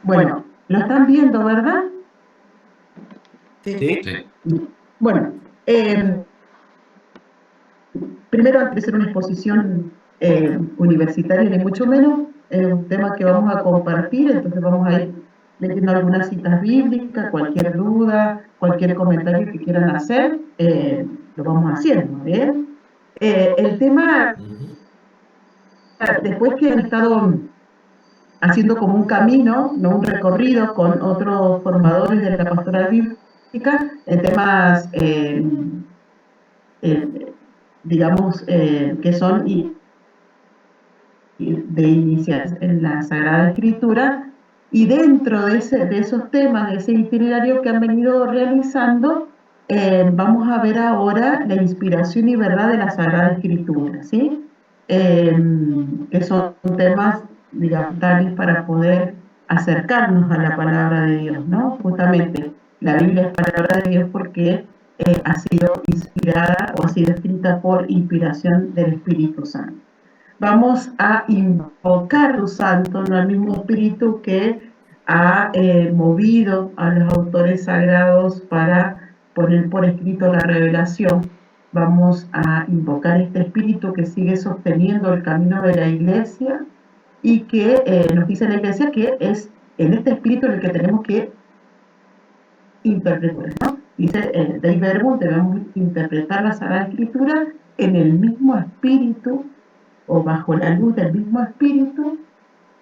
Bueno, lo están viendo, ¿verdad? Sí. Bueno, eh, primero, antes de ser una exposición universitaria, ni mucho menos, es un tema que vamos a compartir, entonces vamos a ir leyendo algunas citas bíblicas, cualquier duda, cualquier comentario que quieran hacer, lo vamos haciendo, ¿bien? El tema, después que han estado haciendo como un camino, no un recorrido con otros formadores de la pastoral bíblica en temas, eh, digamos, que son de iniciar en la Sagrada Escritura, y dentro de esos temas, de ese itinerario que han venido realizando, vamos a ver ahora la inspiración y verdad de la Sagrada Escritura, ¿sí? Que son temas, digamos, tales para poder acercarnos a la palabra de Dios, ¿no? Justamente, la Biblia es palabra de Dios porque ha sido inspirada o ha sido escrita por inspiración del Espíritu Santo. Vamos a invocar a los santos, ¿no? Al mismo espíritu que ha movido a los autores sagrados para poner por escrito la revelación. Vamos a invocar este espíritu que sigue sosteniendo el camino de la iglesia y que nos dice la iglesia que es en este espíritu en el que tenemos que interpretar, ¿no? Dice Dei Verbum, debemos interpretar la Sagrada Escritura en el mismo espíritu o bajo la luz del mismo espíritu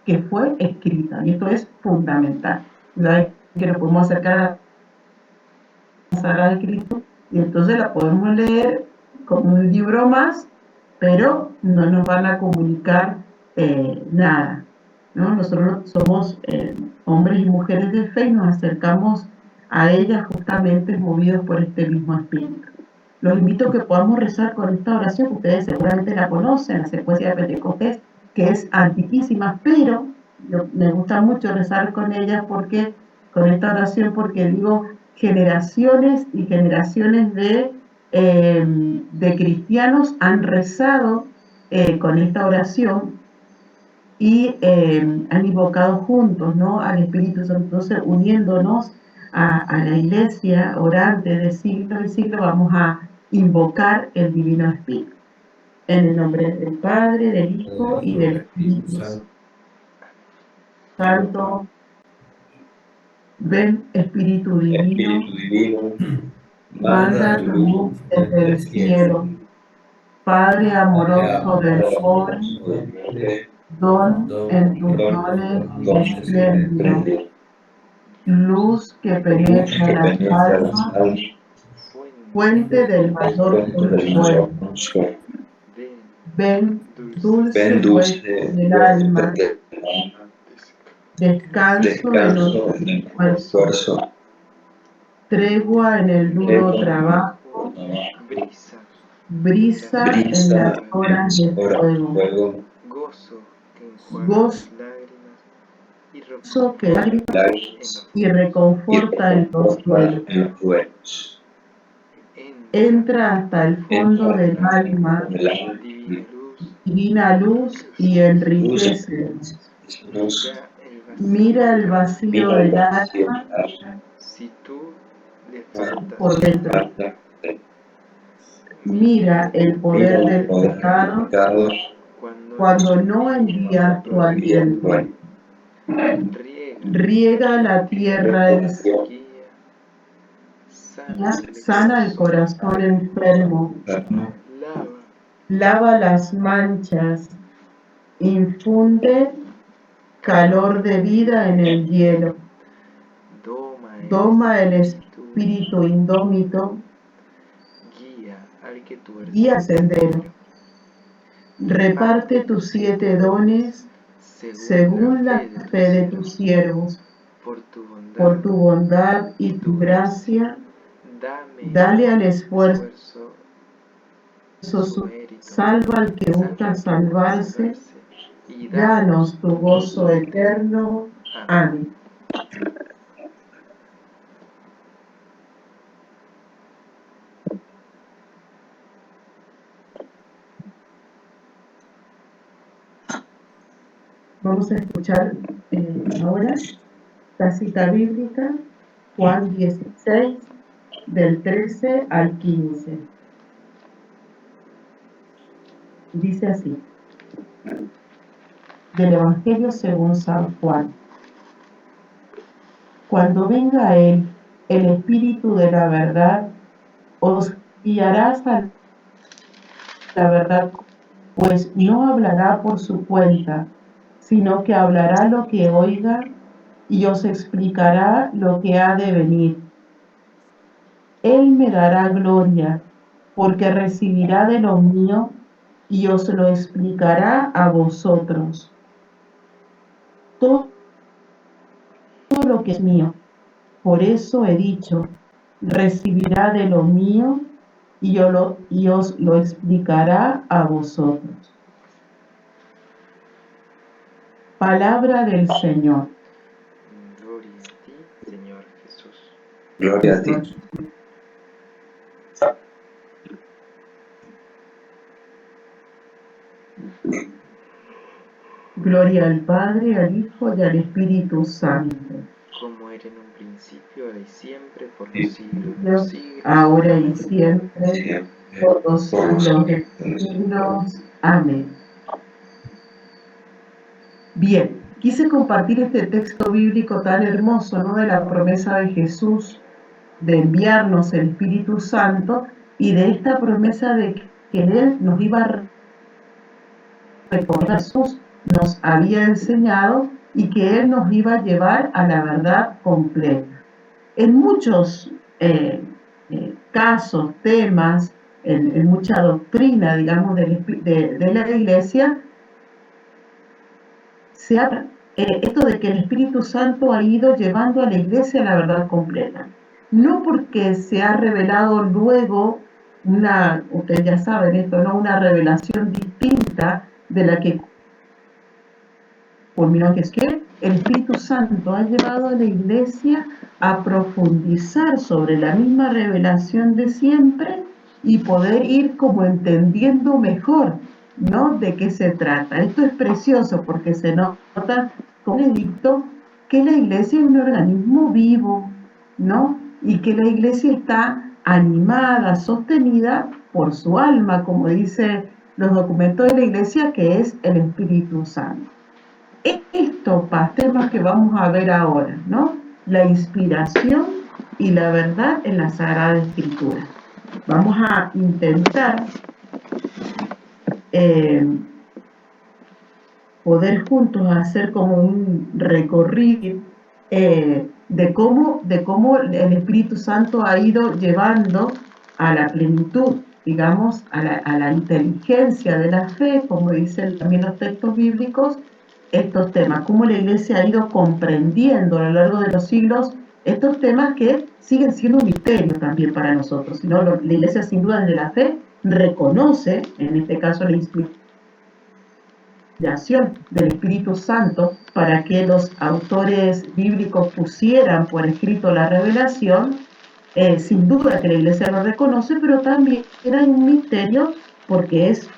que fue escrita. Y esto es fundamental. ¿Sabes? Que nos podemos acercar a la Sagrada Escritura y entonces la podemos leer como un libro más, pero no nos van a comunicar nada, ¿no? Nosotros somos hombres y mujeres de fe y nos acercamos a ella justamente movidos por este mismo espíritu. Los invito a que podamos rezar con esta oración, que ustedes seguramente la conocen, la secuencia de Pentecostés, que es antiquísima, pero me gusta mucho rezar con ella porque, con esta oración, porque digo, generaciones y generaciones de cristianos han rezado con esta oración y han invocado juntos, ¿no? Al Espíritu Santo. Entonces, uniéndonos a la iglesia orante de siglo en siglo, vamos a invocar el Divino Espíritu. En el nombre del Padre, del Hijo y del Espíritu Santo. Ven, Espíritu Divino, manda tu luz desde el cielo. Padre amoroso del pobre, don en tus dones espléndido. Luz que penetra las almas, fuente del mayor consuelo. Ven, dulce huésped del alma, descanso de nuestro esfuerzo, tregua en el duro trabajo, brisa en las horas de fuego, gozo que lágrimas y reconforta en los duelos. Entra hasta el fondo del alma, divina luz, y enriquecenos. Mira el vacío del alma por dentro. Mira el poder del pecado cuando no envías tu aliento. Riega la tierra en sequía, sana el corazón enfermo, lava las manchas, infunde calor de vida en el hielo, doma el espíritu indómito, guía al sendero, reparte tus 7 dones según la fe de tus siervos. Por tu bondad y tu gracia, dale al esfuerzo, salva al que busca salvarse, danos tu gozo eterno. Amén. Vamos a escuchar ahora La cita bíblica, Juan 16, del 13 al 15. Dice así, del Evangelio según San Juan. Cuando venga Él, el Espíritu de la verdad, os guiará a la verdad, pues no hablará por su cuenta, sino que hablará lo que oiga y os explicará lo que ha de venir. Él me dará gloria, porque recibirá de lo mío y os lo explicará a vosotros. Todo lo que es mío, por eso he dicho, recibirá de lo mío y os lo explicará a vosotros. Palabra del Señor. Gloria a ti, Señor Jesús. Gloria a ti. Gloria al Padre, al Hijo y al Espíritu Santo. Como era en un principio, ahora y siempre, por los siglos de Dios, los siglos. ahora y siempre, por los siglos de los siglos. Amén. Bien, quise compartir este texto bíblico tan hermoso, ¿no? De la promesa de Jesús de enviarnos el Espíritu Santo y de esta promesa de que Él nos iba a recordar, Jesús nos había enseñado y que Él nos iba a llevar a la verdad completa. En muchos casos, temas, en mucha doctrina, digamos, de la Iglesia, se habla esto de que el Espíritu Santo ha ido llevando a la Iglesia a la verdad completa. No porque se ha revelado luego ustedes ya saben esto, ¿no? Una revelación distinta de la que culminó Jesús, que el Espíritu Santo ha llevado a la Iglesia a profundizar sobre la misma revelación de siempre y poder ir como entendiendo mejor, ¿no? De qué se trata. Esto es precioso porque se nota con el dicto que la Iglesia es un organismo vivo, ¿no? Y que la Iglesia está animada, sostenida por su alma, como dice los documentos de la Iglesia, que es el Espíritu Santo. Estos temas que vamos a ver ahora, ¿no? La inspiración y la verdad en la Sagrada Escritura. Vamos a intentar poder juntos hacer como un recorrido de cómo el Espíritu Santo ha ido llevando a la plenitud, digamos, a la inteligencia de la fe, como dicen también los textos bíblicos, estos temas, cómo la Iglesia ha ido comprendiendo a lo largo de los siglos estos temas que siguen siendo un misterio también para nosotros. ¿No? La Iglesia, sin duda, desde la fe, reconoce, en este caso, la inspiración del Espíritu Santo para que los autores bíblicos pusieran por escrito la revelación. Sin duda que la Iglesia lo reconoce, pero también era un misterio porque es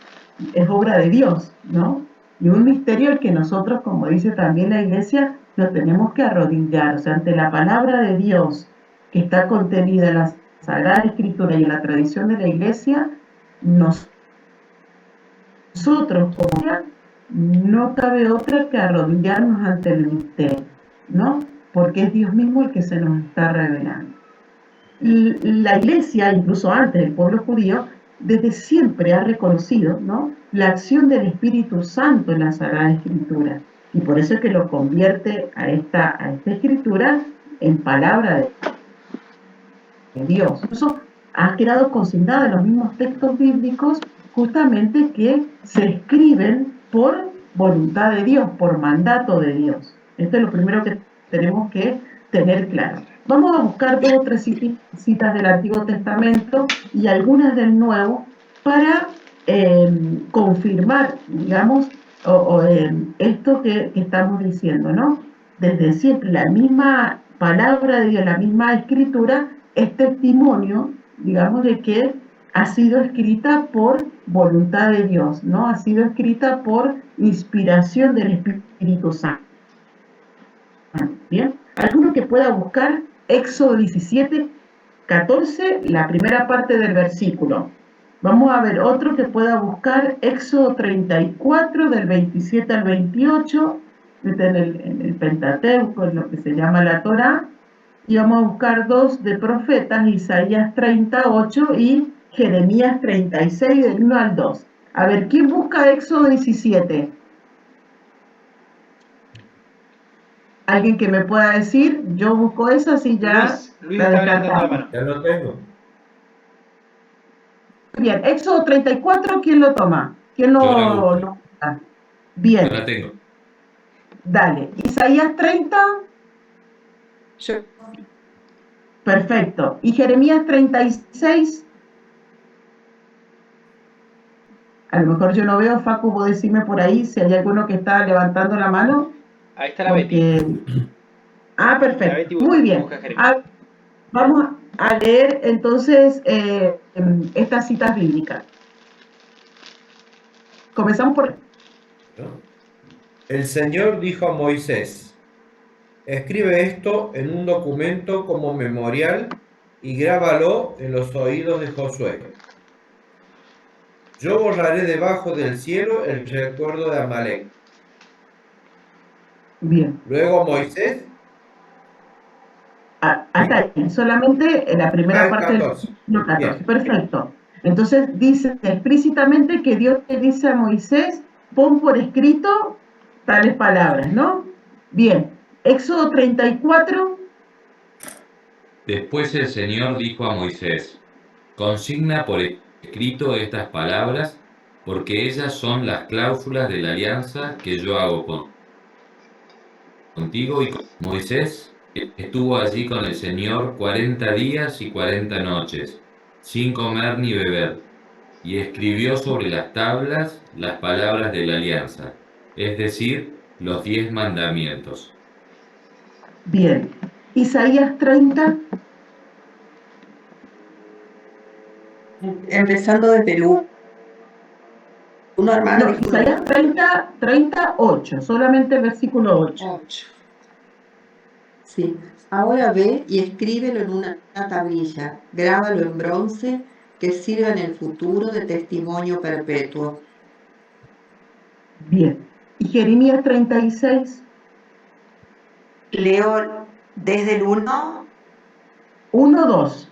obra de Dios, ¿no? Y un misterio al que nosotros, como dice también la Iglesia, nos tenemos que arrodillar, o sea, ante la palabra de Dios que está contenida en la Sagrada Escritura y en la tradición de la Iglesia, nosotros como Iglesia no cabe otra que arrodillarnos ante el misterio, ¿no? Porque es Dios mismo el que se nos está revelando. La Iglesia, incluso antes del pueblo judío, desde siempre ha reconocido, ¿no?, la acción del Espíritu Santo en la Sagrada Escritura. Y por eso es que lo convierte a esta Escritura en palabra de Dios. Eso ha quedado consignado en los mismos textos bíblicos, justamente que se escriben por voluntad de Dios, por mandato de Dios. Esto es lo primero que tenemos que tener claro. Vamos a buscar 2 o 3 citas del Antiguo Testamento y algunas del Nuevo para confirmar, digamos, esto que estamos diciendo, ¿no? Desde siempre, la misma palabra de Dios, la misma escritura, es testimonio, digamos, de que ha sido escrita por voluntad de Dios, ¿no? Ha sido escrita por inspiración del Espíritu Santo. Bien, que pueda buscar Éxodo 17, 14, la primera parte del versículo. Vamos a ver otro que pueda buscar Éxodo 34, del 27 al 28, en el Pentateuco, en lo que se llama la Torá. Y vamos a buscar dos de profetas, Isaías 38 y Jeremías 36, del 1 al 2. A ver, ¿quién busca Éxodo 17? ¿Alguien que me pueda decir? Yo busco eso, así ya Luis la está levantando la descartamos. mano. Ya lo tengo. Bien, Éxodo 34, ¿quién lo toma? ¿Quién Yo la lo busco. busca? Yo Bien, la tengo. dale. Isaías 30, Yo, perfecto. ¿Y Jeremías 36? A lo mejor yo no veo, Facu, vos decime por ahí si hay alguno que está levantando la mano. Ahí está la Betty. Porque... Ah, La perfecto. Betty Muy bien. busca Jeremías. Vamos a leer entonces estas citas bíblicas. Comenzamos por... ¿No? El Señor dijo a Moisés: escribe esto en un documento como memorial y grábalo en los oídos de Josué. Yo borraré debajo del cielo el recuerdo de Amalek. Bien. Luego Moisés, Hasta ahí, solamente en la primera el parte del 14. versículo 14. Bien. Perfecto. Entonces dice explícitamente que Dios le dice a Moisés, pon por escrito tales palabras, ¿no? Bien. Éxodo 34. Después el Señor dijo a Moisés: consigna por escrito estas palabras, porque ellas son las cláusulas de la alianza que yo hago contigo y con Moisés. Estuvo allí con el Señor 40 días y 40 noches, sin comer ni beber, y escribió sobre las tablas las palabras de la alianza, es decir, los 10 mandamientos. Bien. Isaías 30. empezando desde el 1, hermana, No, disculpe. Isaías 30, 38, solamente el versículo 8. 8. Sí. Ahora ve y escríbelo en una tablilla, grábalo en bronce, que sirva en el futuro de testimonio perpetuo. Bien. Y Jeremías 36, Leo desde el 1. 1, 2.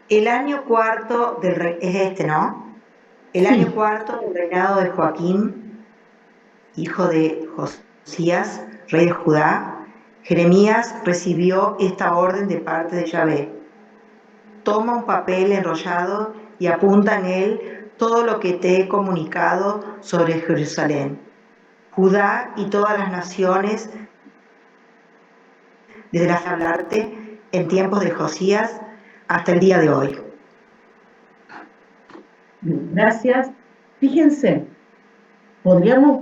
El año cuarto del es este, ¿no? El Sí. año cuarto del reinado de Joaquín, hijo de Josías, rey de Judá, Jeremías recibió esta orden de parte de Yahvé. Toma un papel enrollado y apunta en él todo lo que te he comunicado sobre Jerusalén, Judá y todas las naciones, desde las hablarte en tiempos de Josías hasta el día de hoy. Bien, gracias. Fíjense,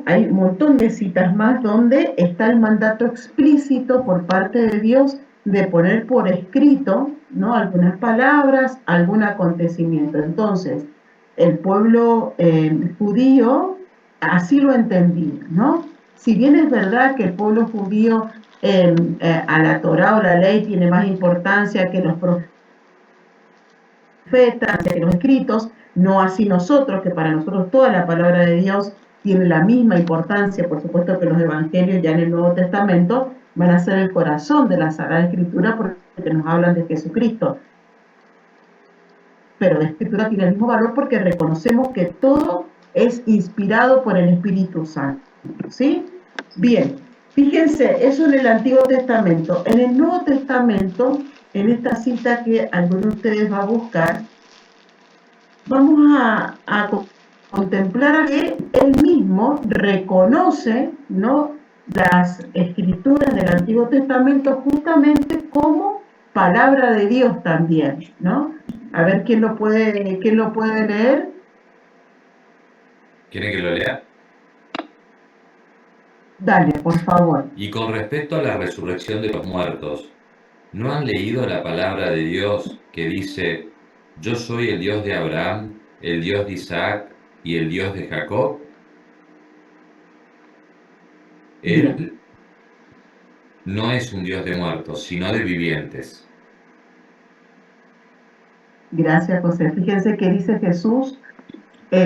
hay un montón de citas más donde está el mandato explícito por parte de Dios de poner por escrito, ¿no?, algunas palabras, algún acontecimiento. Entonces, el pueblo judío así lo entendía, ¿no? Si bien es verdad que el pueblo judío a la Torá o la ley tiene más importancia que los profetas, que los escritos, no así nosotros, que para nosotros toda la palabra de Dios tiene la misma importancia. Por supuesto que los evangelios ya en el Nuevo Testamento van a ser el corazón de la Sagrada Escritura porque nos hablan de Jesucristo. Pero la Escritura tiene el mismo valor porque reconocemos que todo es inspirado por el Espíritu Santo, ¿sí? Bien, fíjense, eso en el Antiguo Testamento. En el Nuevo Testamento, en esta cita que alguno de ustedes va a buscar, vamos a contemplar que él mismo reconoce, ¿no?, las escrituras del Antiguo Testamento justamente como palabra de Dios también, ¿no? A ver quién lo puede leer. ¿Quieren que lo lea? Dale, por favor. Y con respecto a la resurrección de los muertos, ¿no han leído la palabra de Dios que dice: yo soy el Dios de Abraham, el Dios de Isaac y el Dios de Jacob? Él no es un Dios de muertos, sino de vivientes. Gracias, José. Fíjense que dice Jesús,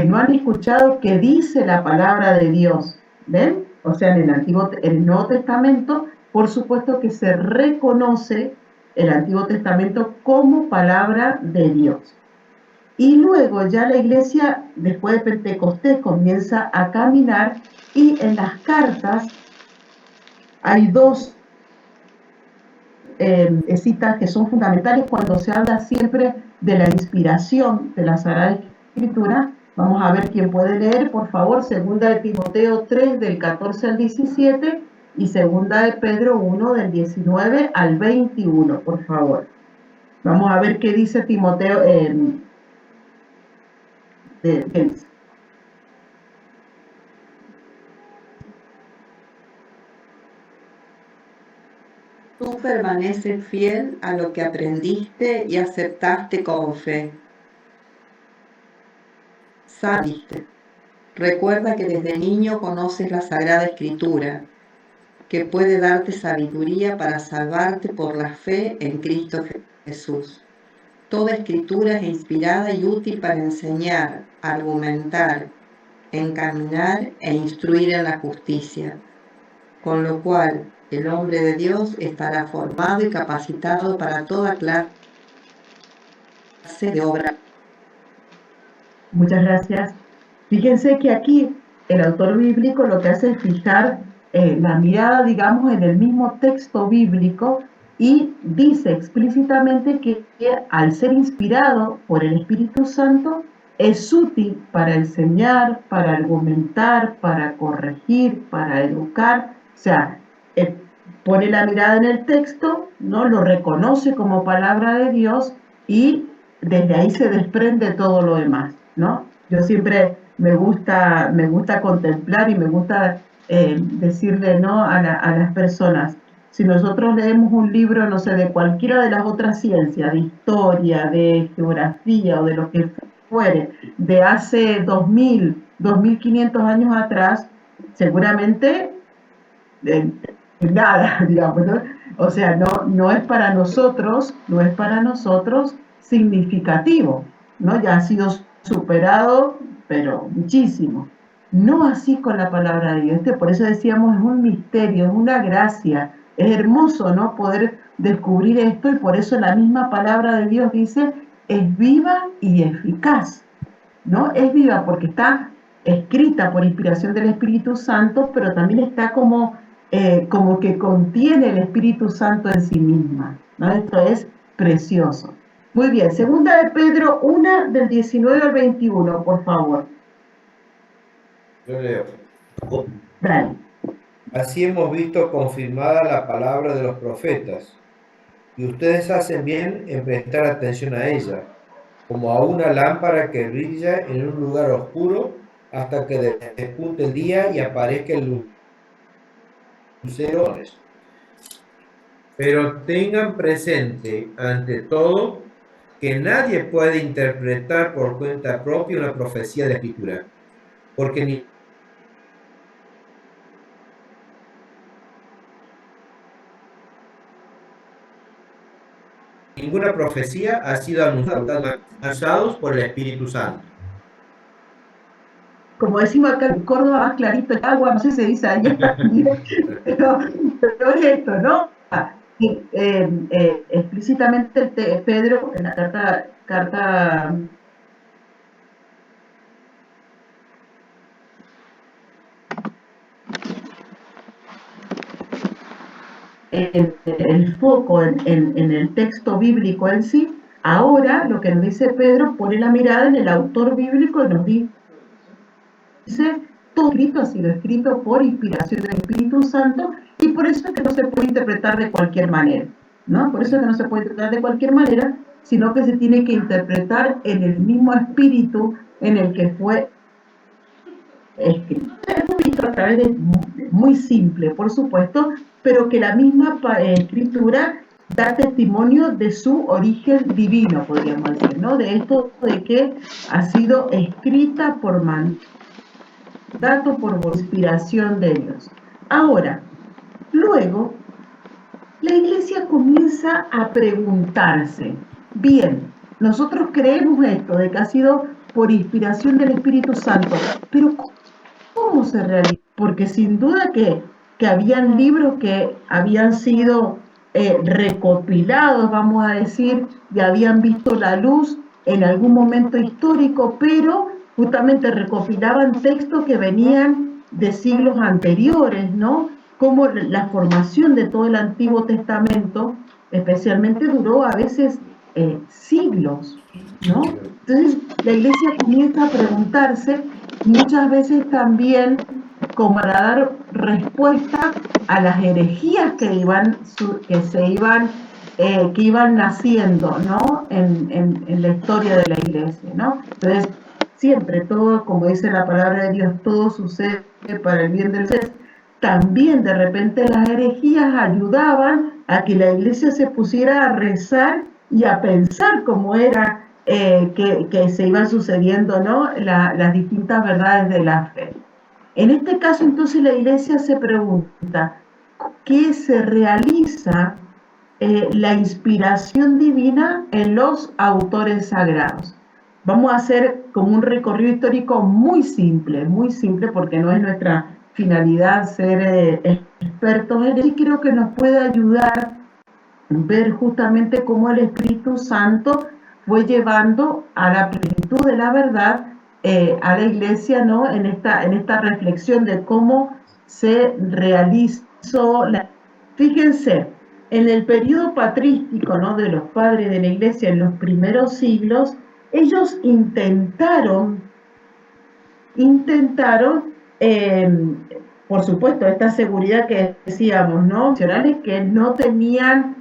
no han escuchado que dice la palabra de Dios. ¿Ven? O sea, en el Nuevo Testamento, por supuesto que se reconoce el Antiguo Testamento como palabra de Dios. Y luego ya la iglesia, después de Pentecostés, comienza a caminar, y en las cartas hay dos citas que son fundamentales cuando se habla siempre de la inspiración de la Sagrada Escritura. Vamos a ver quién puede leer, por favor, 2 de Timoteo 3, del 14 al 17, y 2 de Pedro 1, del 19 al 21, por favor. Vamos a ver qué dice Timoteo. ¿Qué dice? Tú permaneces fiel a lo que aprendiste y aceptaste con fe. Sabiste. Recuerda que desde niño conoces la Sagrada Escritura, que puede darte sabiduría para salvarte por la fe en Cristo Jesús. Toda escritura es inspirada y útil para enseñar, argumentar, encaminar e instruir en la justicia, con lo cual el hombre de Dios estará formado y capacitado para toda clase de obra. Muchas gracias. Fíjense que aquí el autor bíblico lo que hace es fijar la mirada, digamos, en el mismo texto bíblico, y dice explícitamente que al ser inspirado por el Espíritu Santo es útil para enseñar, para argumentar, para corregir, para educar. O sea, pone la mirada en el texto, ¿no? Lo reconoce como palabra de Dios, y desde ahí se desprende todo lo demás, ¿no? Yo siempre me gusta contemplar, y me gusta decirle, ¿no?, a las personas: si nosotros leemos un libro, no sé, de cualquiera de las otras ciencias, de historia, de geografía o de lo que fuere, de hace 2000, 2500 años atrás, seguramente nada, digamos, ¿no? O sea, no es para nosotros significativo, ¿no? Ya ha sido superado, pero muchísimo. No así con la palabra de Dios. Por eso decíamos, es un misterio, es una gracia. Es hermoso, ¿no?, poder descubrir esto, y por eso la misma palabra de Dios dice, es viva y eficaz, ¿no? Es viva porque está escrita por inspiración del Espíritu Santo, pero también está como que contiene el Espíritu Santo en sí misma, ¿no? Esto es precioso. Muy bien, 2 de Pedro 1, del 19 al 21, por favor. Yo leo. Dale. Así hemos visto confirmada la palabra de los profetas, y ustedes hacen bien en prestar atención a ella, como a una lámpara que brilla en un lugar oscuro hasta que despunte el día y aparezca el lucero. Pero tengan presente, ante todo, que nadie puede interpretar por cuenta propia una profecía de la Escritura, porque ninguna profecía ha sido anunciada por el Espíritu Santo. Como decimos acá en Córdoba, más clarito el agua, no sé si se dice allá, pero es esto, ¿no? Explícitamente Pedro, en la carta el foco en el texto bíblico en sí. Ahora lo que nos dice Pedro pone la mirada en el autor bíblico y nos dice: todo escrito ha sido escrito por inspiración del Espíritu Santo, y por eso es que no se puede interpretar de cualquier manera, ¿no? Por eso es que no se puede interpretar de cualquier manera, sino que se tiene que interpretar en el mismo espíritu en el que fue escrito. Hemos visto a través de, muy simple, por supuesto, pero que la misma escritura da testimonio de su origen divino, podríamos decir, ¿no? De esto de que ha sido escrita por mandato, por inspiración de Dios. Ahora, luego, la Iglesia comienza a preguntarse, bien, nosotros creemos esto, de que ha sido por inspiración del Espíritu Santo, pero ¿cómo se realiza? Porque sin duda que habían libros que habían sido recopilados, vamos a decir, y habían visto la luz en algún momento histórico, pero justamente recopilaban textos que venían de siglos anteriores, ¿no? Como la formación de todo el Antiguo Testamento, especialmente duró a veces siglos, ¿no? Entonces la Iglesia comienza a preguntarse muchas veces también como para dar respuesta a las herejías que iban naciendo, ¿no? en la historia de la Iglesia, ¿no? Entonces, siempre todo, como dice la palabra de Dios, todo sucede para el bien del ser. También de repente las herejías ayudaban a que la Iglesia se pusiera a rezar y a pensar cómo era que se iban sucediendo, ¿no? Las distintas verdades de la fe. En este caso, entonces, la Iglesia se pregunta, ¿qué se realiza la inspiración divina en los autores sagrados? Vamos a hacer como un recorrido histórico muy simple, porque no es nuestra finalidad ser expertos en él, y creo que nos puede ayudar ver justamente cómo el Espíritu Santo fue llevando a la plenitud de la verdad a la Iglesia, ¿no? En esta reflexión de cómo se realizó Fíjense, en el periodo patrístico, ¿no? de los padres de la Iglesia en los primeros siglos, ellos intentaron por supuesto, esta seguridad que decíamos, ¿no? Que no tenían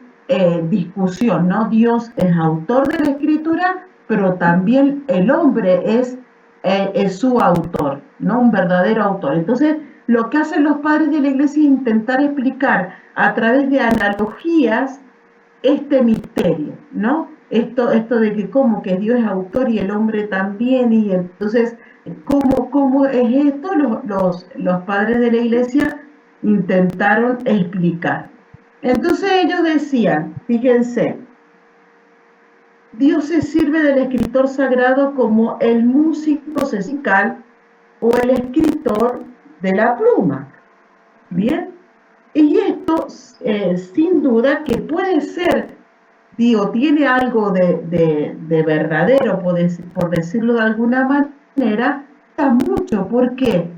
discusión, ¿no? Dios es autor de la Escritura, pero también el hombre es su autor, ¿no? Un verdadero autor. Entonces, lo que hacen los padres de la Iglesia es intentar explicar a través de analogías este misterio, ¿no? Esto de que como que Dios es autor y el hombre también, y entonces, ¿cómo es esto? Los padres de la Iglesia intentaron explicar. Entonces ellos decían, fíjense, Dios se sirve del escritor sagrado como el músico musical o el escritor de la pluma. ¿Bien? Y esto, sin duda, que puede ser, tiene algo de verdadero, por decirlo de alguna manera, mucho. ¿Por qué?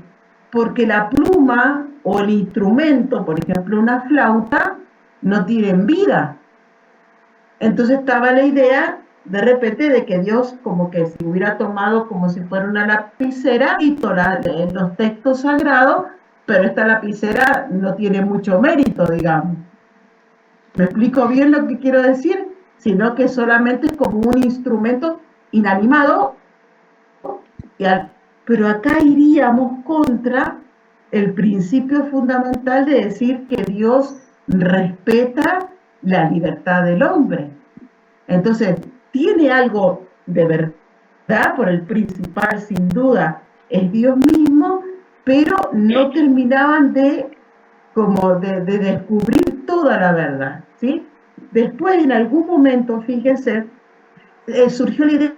Porque la pluma o el instrumento, por ejemplo, una flauta, no tienen vida. Entonces estaba la idea, de repente, de que Dios como que se hubiera tomado como si fuera una lapicera y los textos sagrados, pero esta lapicera no tiene mucho mérito, digamos. ¿Me explico bien lo que quiero decir? Sino que solamente es como un instrumento inanimado, pero acá iríamos contra el principio fundamental de decir que Dios respeta la libertad del hombre. Entonces, tiene algo de verdad, por el principal, sin duda, es Dios mismo, pero no terminaban de descubrir toda la verdad, ¿sí? Después, en algún momento, fíjense, surgió la idea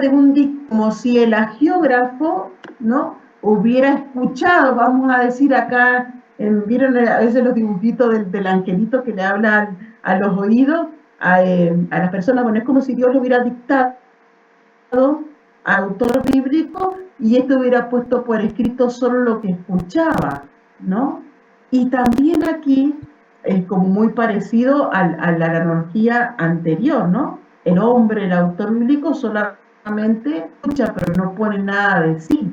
de como si el agiógrafo, ¿no? hubiera escuchado, vamos a decir acá, vieron a veces los dibujitos del angelito que le habla a los oídos, a las personas. Bueno, es como si Dios lo hubiera dictado al autor bíblico y esto hubiera puesto por escrito solo lo que escuchaba, ¿no? Y también aquí es como muy parecido a la analogía anterior, ¿no? El hombre, el autor bíblico, solamente escucha, pero no pone nada de sí,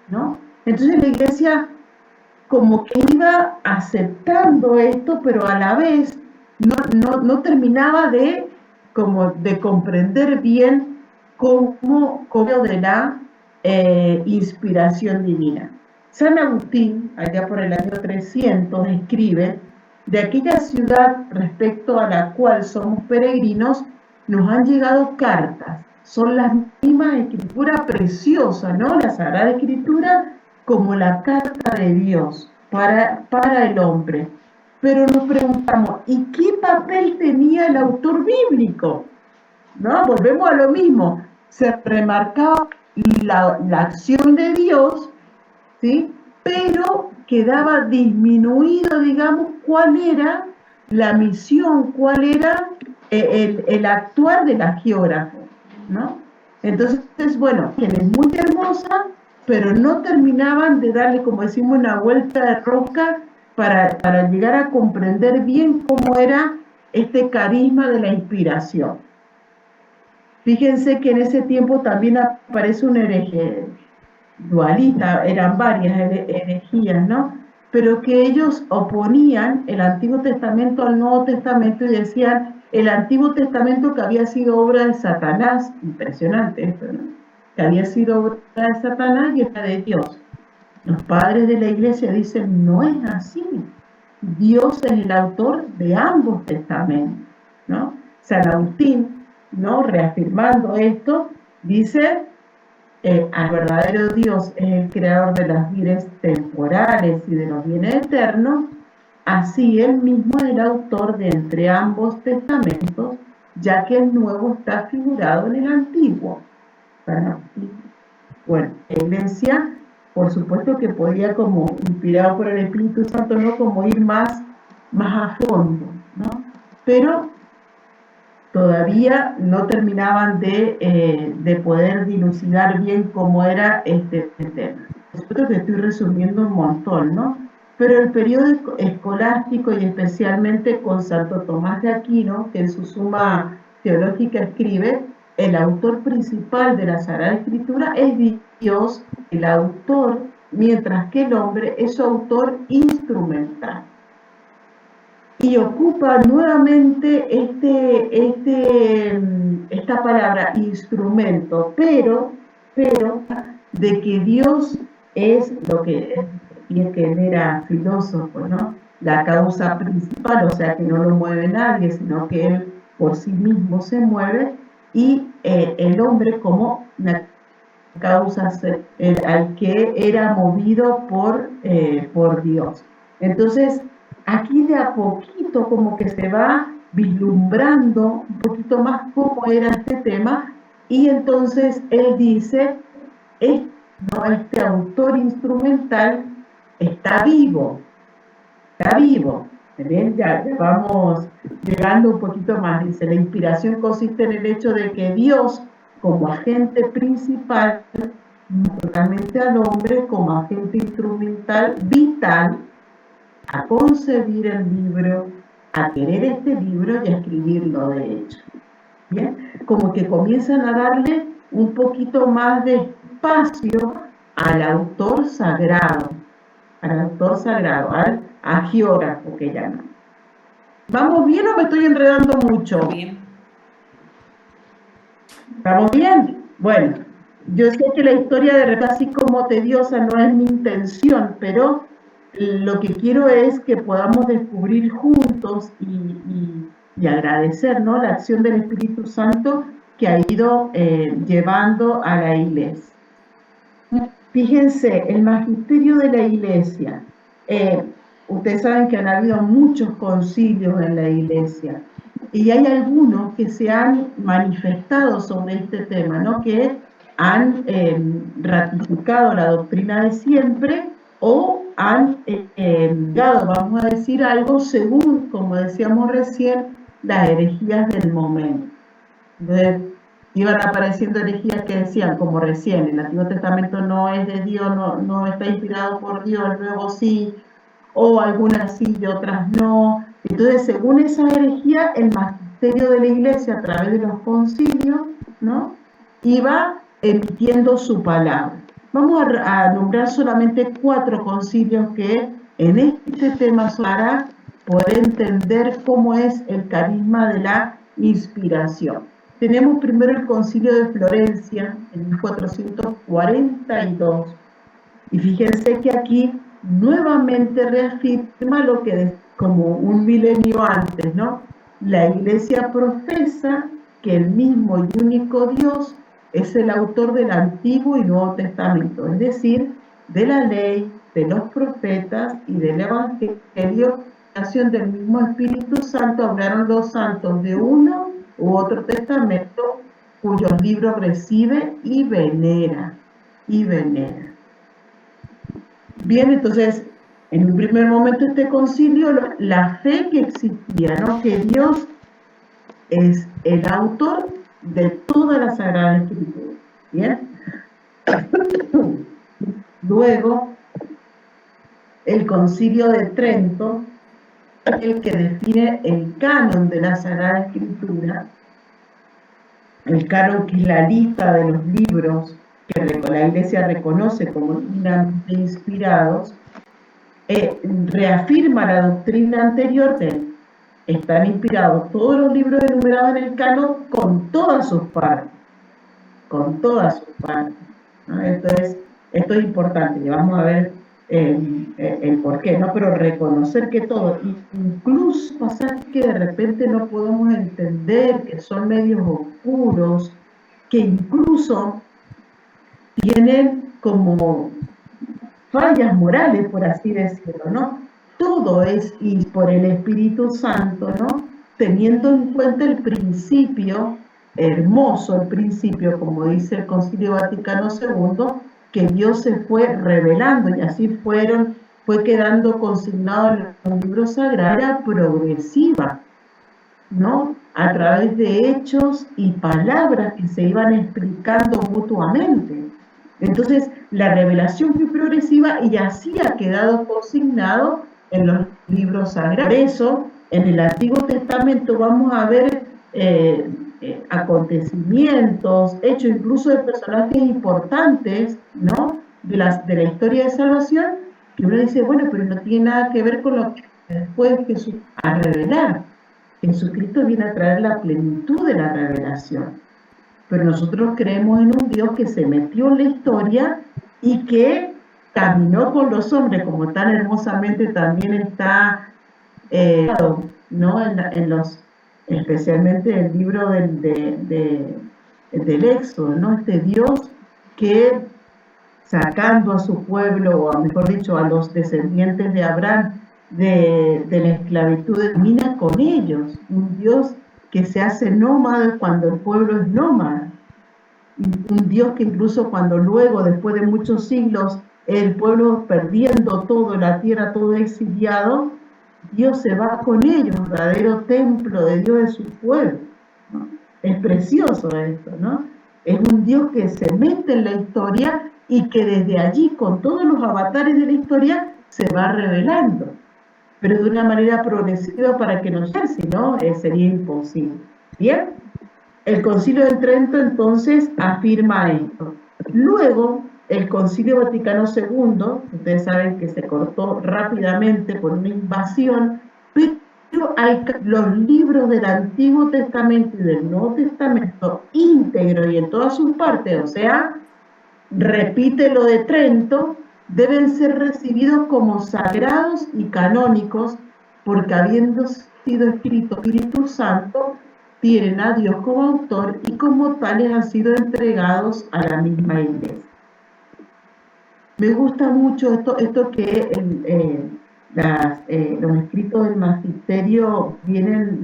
¿no? Entonces la Iglesia como que iba aceptando esto, pero a la vez no terminaba de comprender bien cómo de la inspiración divina. San Agustín, allá por el año 300, escribe: de aquella ciudad respecto a la cual somos peregrinos, nos han llegado cartas. Son las mismas escrituras preciosas, ¿no? La Sagrada Escritura como la carta de Dios. para el hombre. Pero nos preguntamos, ¿y qué papel tenía el autor bíblico? ¿No? Volvemos a lo mismo. Se remarcaba la acción de Dios, ¿sí? Pero quedaba disminuido, digamos, cuál era la misión, cuál era el actuar de la geógrafa, ¿no? Entonces, bueno, que es muy hermosa, pero no terminaban de darle, como decimos, una vuelta de rosca para llegar a comprender bien cómo era este carisma de la inspiración. Fíjense que en ese tiempo también aparece un hereje dualista, eran varias herejías, ¿no? Pero que ellos oponían el Antiguo Testamento al Nuevo Testamento y decían el Antiguo Testamento que había sido obra de Satanás, impresionante esto, ¿no? Que había sido obra de Satanás y era de Dios. Los padres de la iglesia dicen, no es así. Dios es el autor de ambos testamentos, ¿no? San Agustín, ¿no? Reafirmando esto, dice, al verdadero Dios es el creador de los bienes temporales y de los bienes eternos, así él mismo es el autor de entre ambos testamentos, ya que el nuevo está figurado en el antiguo. Bueno, la iglesia, por supuesto que podía, como inspirado por el Espíritu Santo, ¿no? Como ir más a fondo, ¿no? Pero todavía no terminaban de poder dilucidar bien cómo era este tema. Por supuesto que estoy resumiendo un montón, ¿no? Pero el periodo escolástico, y especialmente con Santo Tomás de Aquino, que en su Suma Teológica escribe, el autor principal de la Sagrada Escritura es Dios, el autor, mientras que el hombre es su autor instrumental. Y ocupa nuevamente esta palabra instrumento, pero de que Dios es lo que es, y es que él era filósofo, ¿no? La causa principal, o sea que no lo mueve nadie, sino que él por sí mismo se mueve, y el hombre como una causa al que era movido por Dios. Entonces, aquí de a poquito como que se va vislumbrando un poquito más cómo era este tema, y entonces él dice, este autor instrumental está vivo, ¿bien? Ya vamos llegando un poquito más. Dice, la inspiración consiste en el hecho de que Dios, como agente principal, totalmente al hombre como agente instrumental vital, a concebir el libro, a querer este libro y a escribirlo de hecho. ¿Bien? Como que comienzan a darle un poquito más de espacio al autor sagrado, al agiógrafo que llaman. ¿Vamos bien o me estoy enredando mucho? Bien. ¿Estamos bien? Bueno, yo sé que la historia de repente así como tediosa no es mi intención, pero lo que quiero es que podamos descubrir juntos y agradecer, ¿no?, la acción del Espíritu Santo que ha ido llevando a la iglesia. Fíjense, el magisterio de la iglesia. Ustedes saben que han habido muchos concilios en la iglesia y hay algunos que se han manifestado sobre este tema, ¿no?, que han ratificado la doctrina de siempre o han dado, vamos a decir, algo según, como decíamos recién, las herejías del momento. Entonces, iban apareciendo herejías que decían, como recién, el Antiguo Testamento no es de Dios, no está inspirado por Dios, luego sí, o algunas sí y otras no. Entonces, según esa herejía, el magisterio de la iglesia a través de los concilios, ¿no?, iba emitiendo su palabra. Vamos a nombrar solamente 4 concilios que en este tema para poder entender cómo es el carisma de la inspiración. Tenemos primero el concilio de Florencia en 1442. Y fíjense que aquí nuevamente reafirma lo que como un milenio antes, ¿no? La iglesia profesa que el mismo y único Dios es el autor del Antiguo y Nuevo Testamento, es decir, de la ley, de los profetas y del Evangelio, del mismo Espíritu Santo, hablaron los santos de uno u otro testamento, cuyos libros recibe y venera. Bien, entonces, en un primer momento este concilio, la fe que existía, ¿no? Que Dios es el autor de toda la Sagrada Escritura. Bien. Luego, el Concilio de Trento, el que define el canon de la Sagrada Escritura, el canon que es la lista de los libros que la Iglesia reconoce como divinamente inspirados, reafirma la doctrina anterior de están inspirados todos los libros enumerados en el canon con todas sus partes, ¿no? Esto es importante, y vamos a ver el por qué, ¿no? Pero reconocer que todo, incluso pasajes que de repente no podemos entender, que son medios oscuros, que incluso tienen como fallas morales, por así decirlo, ¿no? Todo es y por el Espíritu Santo, ¿no? Teniendo en cuenta el principio, hermoso el principio, como dice el Concilio Vaticano II, que Dios se fue revelando y así fue quedando consignado en los libros sagrados, progresiva, ¿no? A través de hechos y palabras que se iban explicando mutuamente. Entonces, la revelación fue progresiva y así ha quedado consignado en los libros sagrados. Por eso, en el Antiguo Testamento vamos a ver acontecimientos, hechos incluso de personajes importantes, ¿no? De la historia de salvación, que uno dice, bueno, pero no tiene nada que ver con lo que después Jesús va a revelar. Jesucristo viene a traer la plenitud de la revelación. Pero nosotros creemos en un Dios que se metió en la historia y que caminó con los hombres, como tan hermosamente también está, ¿no? Especialmente el libro del Éxodo, ¿no? Este Dios que sacando a su pueblo, o mejor dicho, a los descendientes de Abraham de la esclavitud, camina con ellos, un Dios que se hace nómada cuando el pueblo es nómada, un Dios que incluso cuando luego, después de muchos siglos, el pueblo perdiendo todo, la tierra, todo exiliado, Dios se va con ellos, verdadero templo de Dios de su pueblo, ¿no? Es precioso esto, ¿no? Es un Dios que se mete en la historia y que desde allí, con todos los avatares de la historia, se va revelando, pero de una manera progresiva para que nos si no, sería imposible. ¿Bien? El Concilio de Trento entonces afirma esto. Luego, el Concilio Vaticano II, ustedes saben que se cortó rápidamente por una invasión, pero los libros del Antiguo Testamento y del Nuevo Testamento íntegro y en todas sus partes, o sea, repite lo de Trento, deben ser recibidos como sagrados y canónicos, porque habiendo sido escrito Espíritu Santo, tienen a Dios como autor y como tales han sido entregados a la misma Iglesia. Me gusta mucho esto que los escritos del Magisterio vienen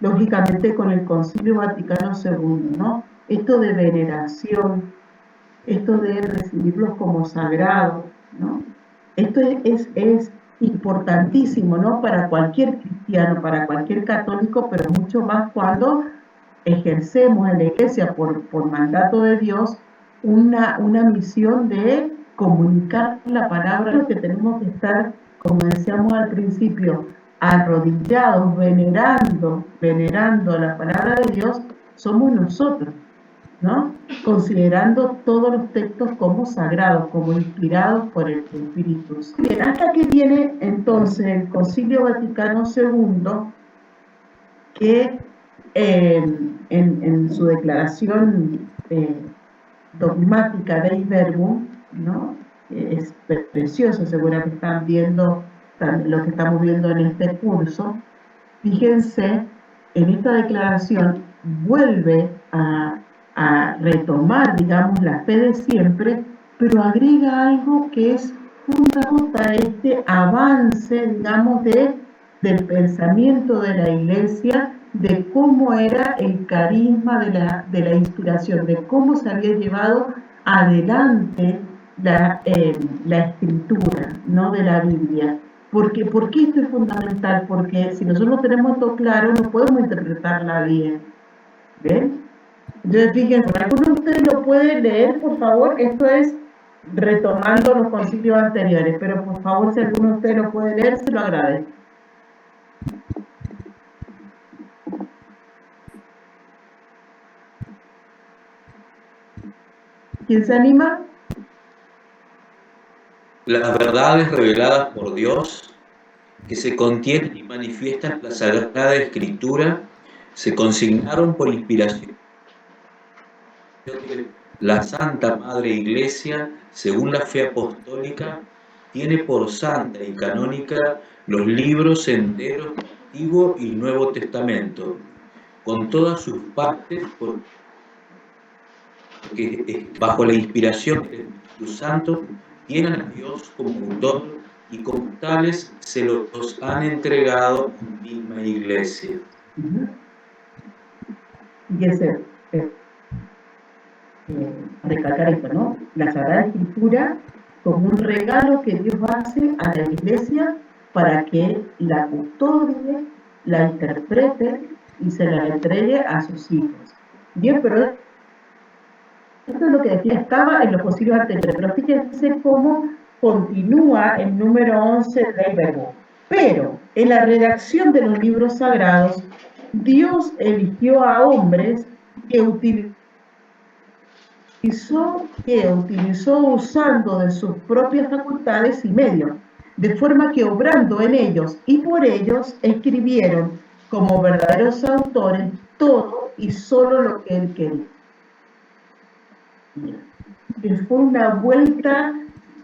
lógicamente con el Concilio Vaticano II, ¿no? Esto de veneración, esto de recibirlos como sagrados, ¿no? Esto es importantísimo, ¿no? Para cualquier cristiano, para cualquier católico, pero mucho más cuando ejercemos en la Iglesia por mandato de Dios una misión de comunicar la palabra, lo que tenemos que estar, como decíamos al principio, arrodillados, venerando la palabra de Dios, somos nosotros, ¿no? Considerando todos los textos como sagrados, como inspirados por el Espíritu. Bien, hasta que viene entonces el Concilio Vaticano II, que en su declaración dogmática Dei Verbum, ¿no? Es precioso, seguro que están viendo lo que estamos viendo en este curso. Fíjense, en esta declaración vuelve a retomar, digamos, la fe de siempre, pero agrega algo que es fundamenta este avance, digamos, del pensamiento de la Iglesia, de cómo era el carisma de la inspiración, de cómo se había llevado adelante la escritura, ¿no?, de la Biblia. ¿Por qué esto es fundamental? Porque si nosotros no tenemos esto claro, no podemos interpretarla bien. ¿Ven? Entonces, fíjense, ¿alguno de ustedes lo puede leer, por favor? Esto es retomando los concilios anteriores, pero por favor, si alguno de ustedes lo puede leer, se lo agradezco. ¿Quién se anima? Las verdades reveladas por Dios, que se contienen y manifiestan en la Sagrada Escritura, se consignaron por inspiración. La Santa Madre Iglesia, según la fe apostólica, tiene por santa y canónica los libros enteros del Antiguo y Nuevo Testamento, con todas sus partes, porque bajo la inspiración del Espíritu Santo tienen a Dios como autor y como tales se los han entregado a la misma Iglesia. Fíjense, recalcar esto, ¿no? La Sagrada Escritura como un regalo que Dios hace a la Iglesia para que la custodie, la interprete y se la entregue a sus hijos. Bien, pero esto es lo que decía, estaba en los concilios anteriores, pero fíjense cómo continúa el número 11 del verbo. Pero en la redacción de los libros sagrados, Dios eligió a hombres que utilizó usando de sus propias facultades y medios, de forma que obrando en ellos y por ellos escribieron como verdaderos autores todo y solo lo que él quería. Que fue una vuelta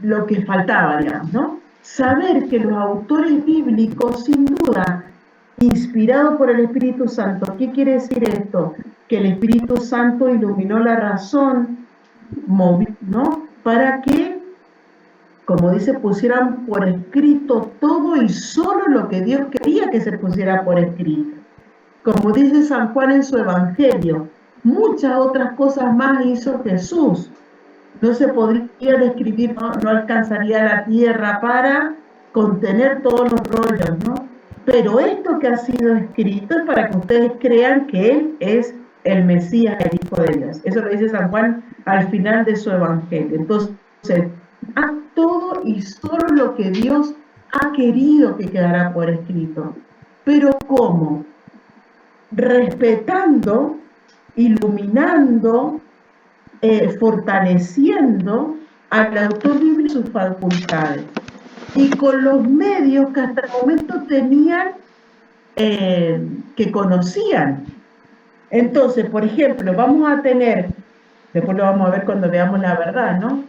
lo que faltaba, digamos, ¿no? Saber que los autores bíblicos, sin duda, inspirados por el Espíritu Santo. ¿Qué quiere decir esto? Que el Espíritu Santo iluminó la razón, ¿no?, para que, como dice, pusieran por escrito todo y solo lo que Dios quería que se pusiera por escrito. Como dice San Juan en su Evangelio, muchas otras cosas más hizo Jesús. No se podría describir, no alcanzaría la tierra para contener todos los rollos, ¿no? Pero esto que ha sido escrito es para que ustedes crean que Él es el Mesías, el Hijo de Dios. Eso lo dice San Juan al final de su Evangelio. Entonces, a todo y solo lo que Dios ha querido que quedara por escrito. Pero ¿cómo? Respetando, iluminando, fortaleciendo al autor bíblico sus facultades y con los medios que hasta el momento tenían, que conocían. Entonces, por ejemplo, vamos a tener, después lo vamos a ver cuando veamos la verdad, ¿no?,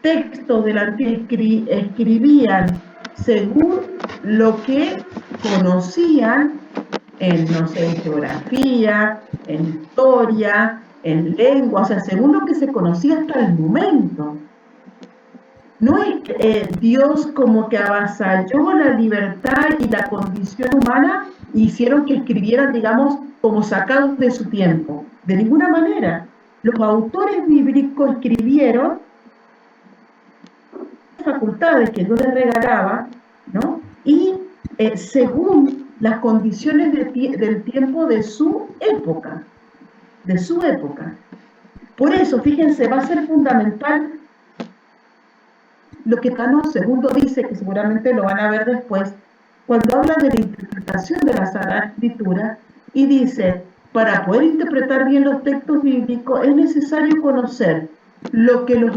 textos del Antiguo escribían según lo que conocían en, no sé, en geografía, en historia, en lengua, o sea, según lo que se conocía hasta el momento. No es que Dios como que avasalló la libertad y la condición humana e hicieron que escribieran, digamos, como sacados de su tiempo. De ninguna manera. Los autores bíblicos escribieron facultades que Dios les regalaba, ¿no?, y según las condiciones del tiempo de su época. Por eso, fíjense, va a ser fundamental lo que Cano II dice, que seguramente lo van a ver después, cuando habla de la interpretación de la Sagrada Escritura, y dice, para poder interpretar bien los textos bíblicos es necesario conocer lo que los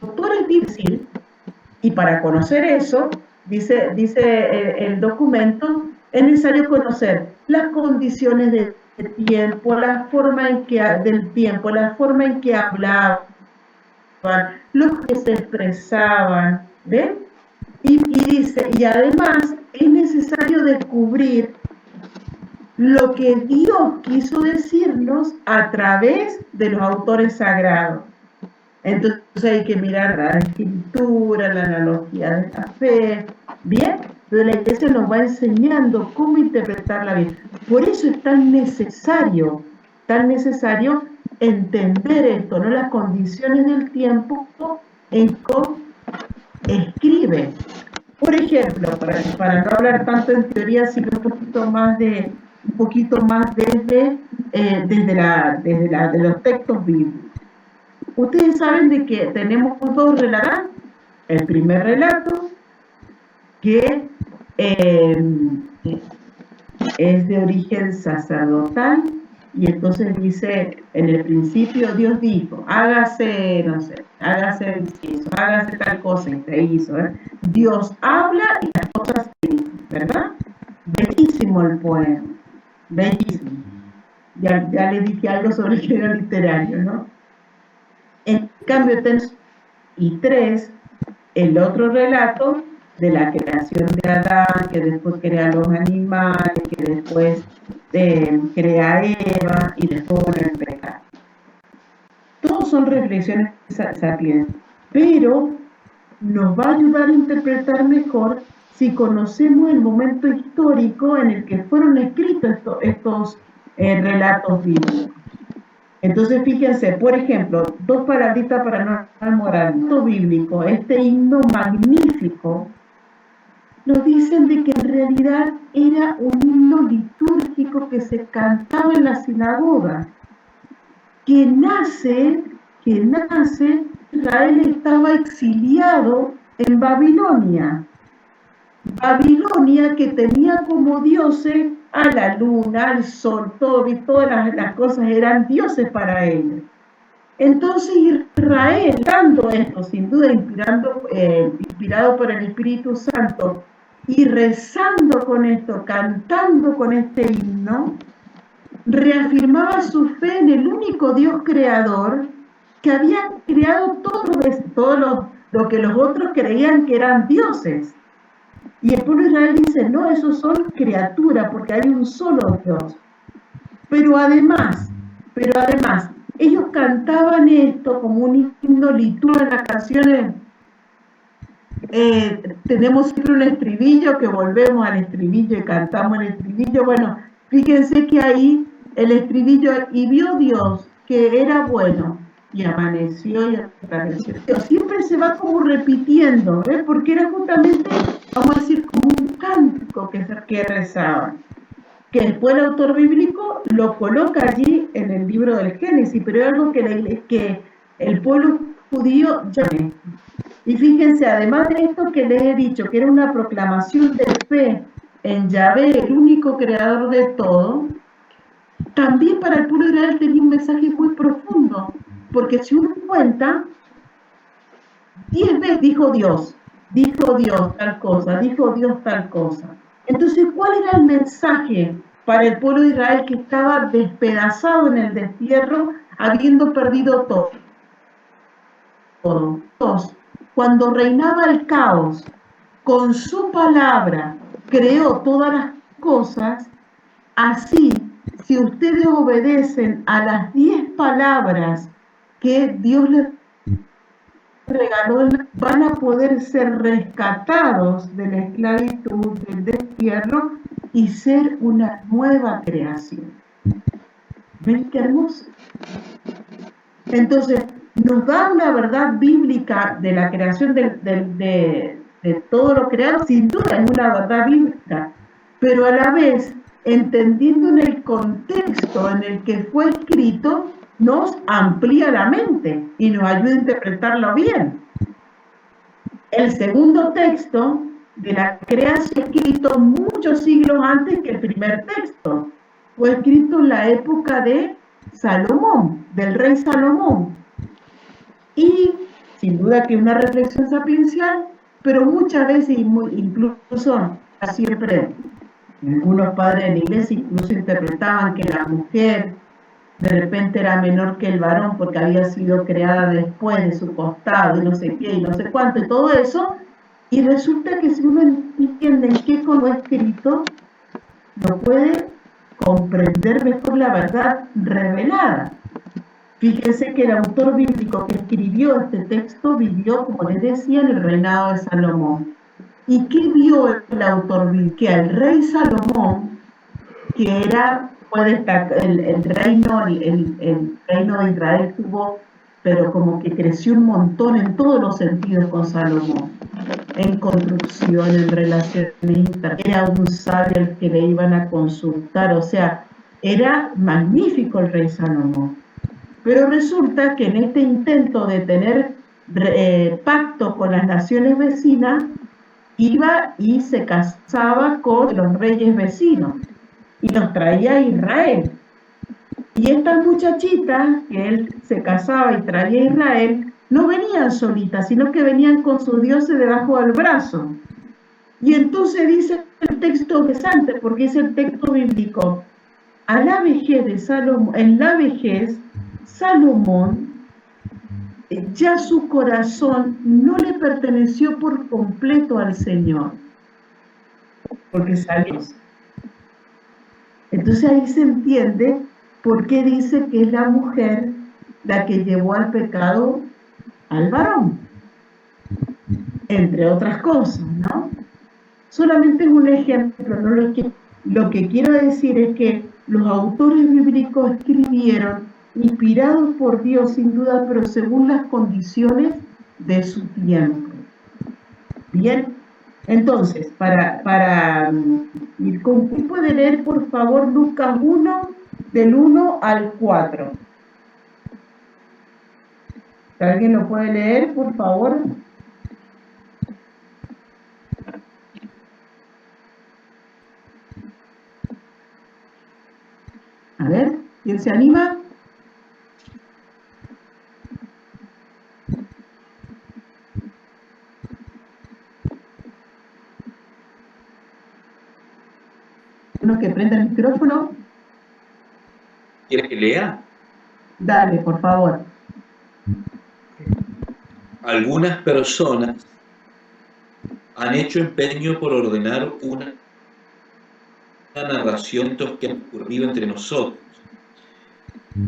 autores dicen, y para conocer eso, dice el documento, es necesario conocer las condiciones del tiempo, la forma en que hablaban, los que se expresaban, ¿ven? Y dice, y además es necesario descubrir lo que Dios quiso decirnos a través de los autores sagrados. Entonces hay que mirar la escritura, la analogía de la fe, ¿bien? Entonces la iglesia nos va enseñando cómo interpretar la Biblia. Por eso es tan necesario entender esto, ¿no? Las condiciones del tiempo en cómo escribe. Por ejemplo, para no hablar tanto en teoría, sino un poquito más desde los textos bíblicos. Ustedes saben de que tenemos dos relatos. El primer relato, que es de origen sacerdotal, y entonces dice, en el principio Dios dijo, hágase, no sé, hágase eso, hágase tal cosa, y se hizo, ¿eh? Dios habla y las cosas se dicen, ¿verdad? Bellísimo el poema, bellísimo. Ya le dije algo sobre el género literario, ¿no? En cambio, tenemos y 3, el otro relato de la creación de Adán, que después crea los animales, que después crea a Eva y después el pecado. Todos son reflexiones sapientes, pero nos va a ayudar a interpretar mejor si conocemos el momento histórico en el que fueron escritos estos relatos bíblicos. Entonces, fíjense, por ejemplo, 2 palabritas para no demorar. El bíblico, este himno magnífico, nos dicen de que en realidad era un himno litúrgico que se cantaba en la sinagoga, que nace, Israel estaba exiliado en Babilonia. Babilonia, que tenía como dioses a la luna, al sol, todas las cosas eran dioses para ellos. Entonces Israel, dando esto, sin duda inspirado por el Espíritu Santo, y rezando con esto, cantando con este himno, reafirmaba su fe en el único Dios creador que había creado todo lo que los otros creían que eran dioses. Y el pueblo de Israel dice, no, esos son criaturas, porque hay un solo Dios. Pero además, ellos cantaban esto como un himno litúrgico en las canciones. Tenemos siempre un estribillo, que volvemos al estribillo y cantamos el estribillo. Bueno, fíjense que ahí el estribillo, y vio Dios que era bueno, y amaneció y atardeció. Siempre se va como repitiendo, ¿eh? Porque era justamente, vamos a decir, como un cántico que rezaba, que después el autor bíblico lo coloca allí en el libro del Génesis, pero es algo que el pueblo judío ya ve. Y fíjense, además de esto que les he dicho, que era una proclamación de fe en Yahvé, el único creador de todo, también para el pueblo de Israel tenía un mensaje muy profundo, porque si uno cuenta, 10 veces dijo Dios tal cosa, dijo Dios tal cosa. Entonces, ¿cuál era el mensaje para el pueblo de Israel que estaba despedazado en el destierro, habiendo perdido todo? Dios, cuando reinaba el caos, con su palabra creó todas las cosas. Así, si ustedes obedecen a las 10 palabras que Dios les regaló, van a poder ser rescatados de la esclavitud, del destierro, y ser una nueva creación. ¿Ven qué hermoso? Entonces, nos da una verdad bíblica de la creación de todo lo creado, sin duda es una verdad bíblica, pero a la vez, entendiendo en el contexto en el que fue escrito, nos amplía la mente y nos ayuda a interpretarlo bien. El segundo texto de la creación, escrito muchos siglos antes que el primer texto, fue escrito en la época de Salomón, del rey Salomón. Y sin duda que una reflexión sapiencial, pero muchas veces, incluso siempre, algunos padres de la iglesia incluso interpretaban que la mujer de repente era menor que el varón porque había sido creada después de su costado y no sé qué y no sé cuánto y todo eso. Y resulta que si uno entiende en qué como escrito, no puede comprender mejor la verdad revelada. Fíjense que el autor bíblico que escribió este texto vivió, como les decía, en el reinado de Salomón. ¿Y qué vio el autor bíblico? Que al rey Salomón, que el reino de Israel tuvo, pero como que creció un montón en todos los sentidos con Salomón, en construcción, en relaciones internas, era un sabio al que le iban a consultar, o sea, era magnífico el rey Salomón. Pero resulta que en este intento de tener pacto con las naciones vecinas, iba y se casaba con los reyes vecinos y los traía a Israel. Y estas muchachitas que él se casaba y traía a Israel, no venían solitas, sino que venían con sus dioses debajo del brazo. Y entonces dice el texto interesante, porque es el texto bíblico, a la vejez de Salomón, en la vejez, Salomón, ya su corazón no le perteneció por completo al Señor, porque salió. Entonces ahí se entiende por qué dice que es la mujer la que llevó al pecado al varón, entre otras cosas, ¿no? Solamente es un ejemplo, ¿no? Lo que quiero decir es que los autores bíblicos escribieron inspirados por Dios sin duda, pero según las condiciones de su tiempo. Bien, entonces, para ir con, ¿quién puede leer por favor Lucas 1, del 1 al 4? ¿Alguien lo puede leer, por favor? A ver, ¿quién se anima? Uno que prenda el micrófono. ¿Quieres que lea? Dale, por favor. Algunas personas han hecho empeño por ordenar una narración que ha ocurrido entre nosotros,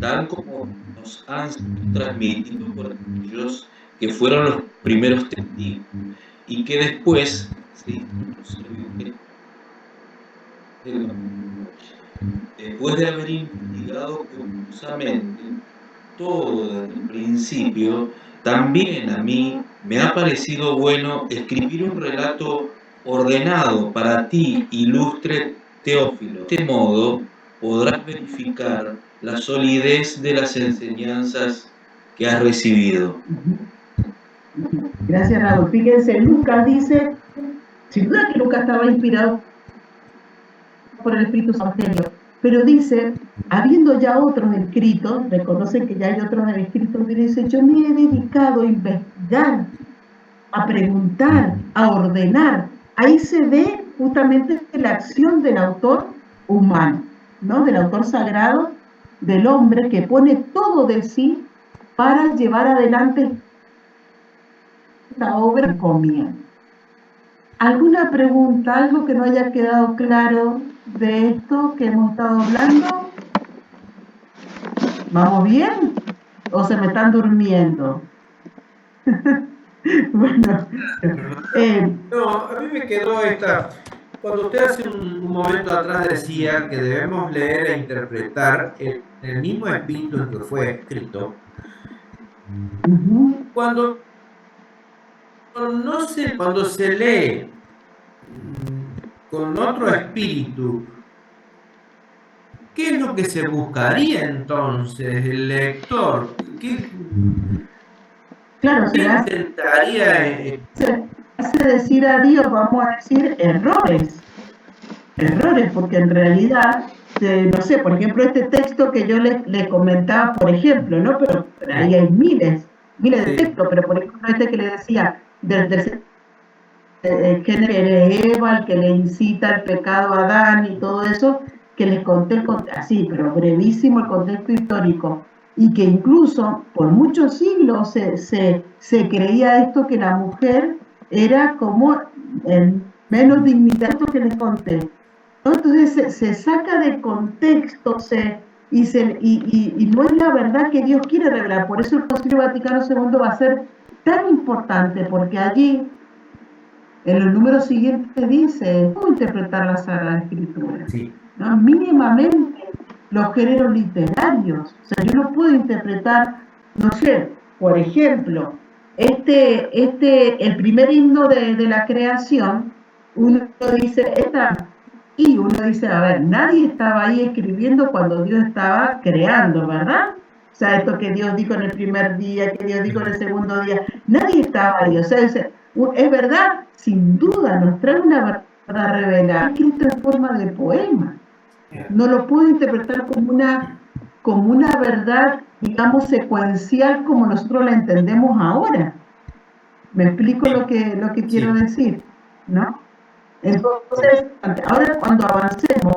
tal como nos han transmitido por aquellos que fueron los primeros testigos y que después después de haber investigado cuidadosamente todo desde el principio, también a mí me ha parecido bueno escribir un relato ordenado para ti, ilustre Teófilo. De este modo podrás verificar la solidez de las enseñanzas que has recibido. Gracias, Raúl. Fíjense, Lucas dice, sin duda que Lucas estaba inspirado por el Espíritu Santo, pero dice, habiendo ya otros escritos, reconocen que ya hay otros escritos, y dice, yo me he dedicado a investigar, a preguntar, a ordenar. Ahí se ve justamente la acción del autor humano, ¿no? Del autor sagrado, del hombre que pone todo de sí para llevar adelante esta obra comienza. ¿Alguna pregunta, algo que no haya quedado claro de esto que hemos estado hablando? ¿Vamos bien? ¿O se me están durmiendo? Bueno. No, a mí me quedó esta. Cuando usted hace un momento atrás decía que debemos leer e interpretar el mismo espíritu en que fue escrito, cuando se lee con otro espíritu, ¿qué es lo que se buscaría entonces el lector? ¿Qué intentaría? Se hace decir a Dios, vamos a decir, errores, porque en realidad, no sé, por ejemplo, este texto que yo le comentaba, por ejemplo, ¿no? Pero ahí hay miles de textos, pero por ejemplo este que le decía, del género de Eva, el que le incita al pecado a Adán y todo eso, que les conté así, pero brevísimo el contexto histórico, y que incluso por muchos siglos se creía esto, que la mujer era como en menos dignidad, esto que les conté, ¿no? Entonces se saca de contexto, y no es la verdad que Dios quiere revelar. Por eso el Concilio Vaticano II va a ser tan importante, porque allí, en los números siguientes, dice cómo interpretar la Sagrada Escritura, Sí. ¿no? Mínimamente los géneros literarios. O sea, yo no puedo interpretar, no sé, por ejemplo, el primer himno de la creación, uno dice, y uno dice, a ver, nadie estaba ahí escribiendo cuando Dios estaba creando, ¿verdad? O sea, esto que Dios dijo en el primer día, que Dios dijo en el segundo día, nadie estaba ahí. O sea, es verdad, sin duda, nos trae una verdad revelada, escrito en forma de poema. No lo puedo interpretar como una verdad, digamos, secuencial como nosotros la entendemos ahora. ¿Me explico lo que quiero decir? ¿No? Entonces, ahora cuando avancemos,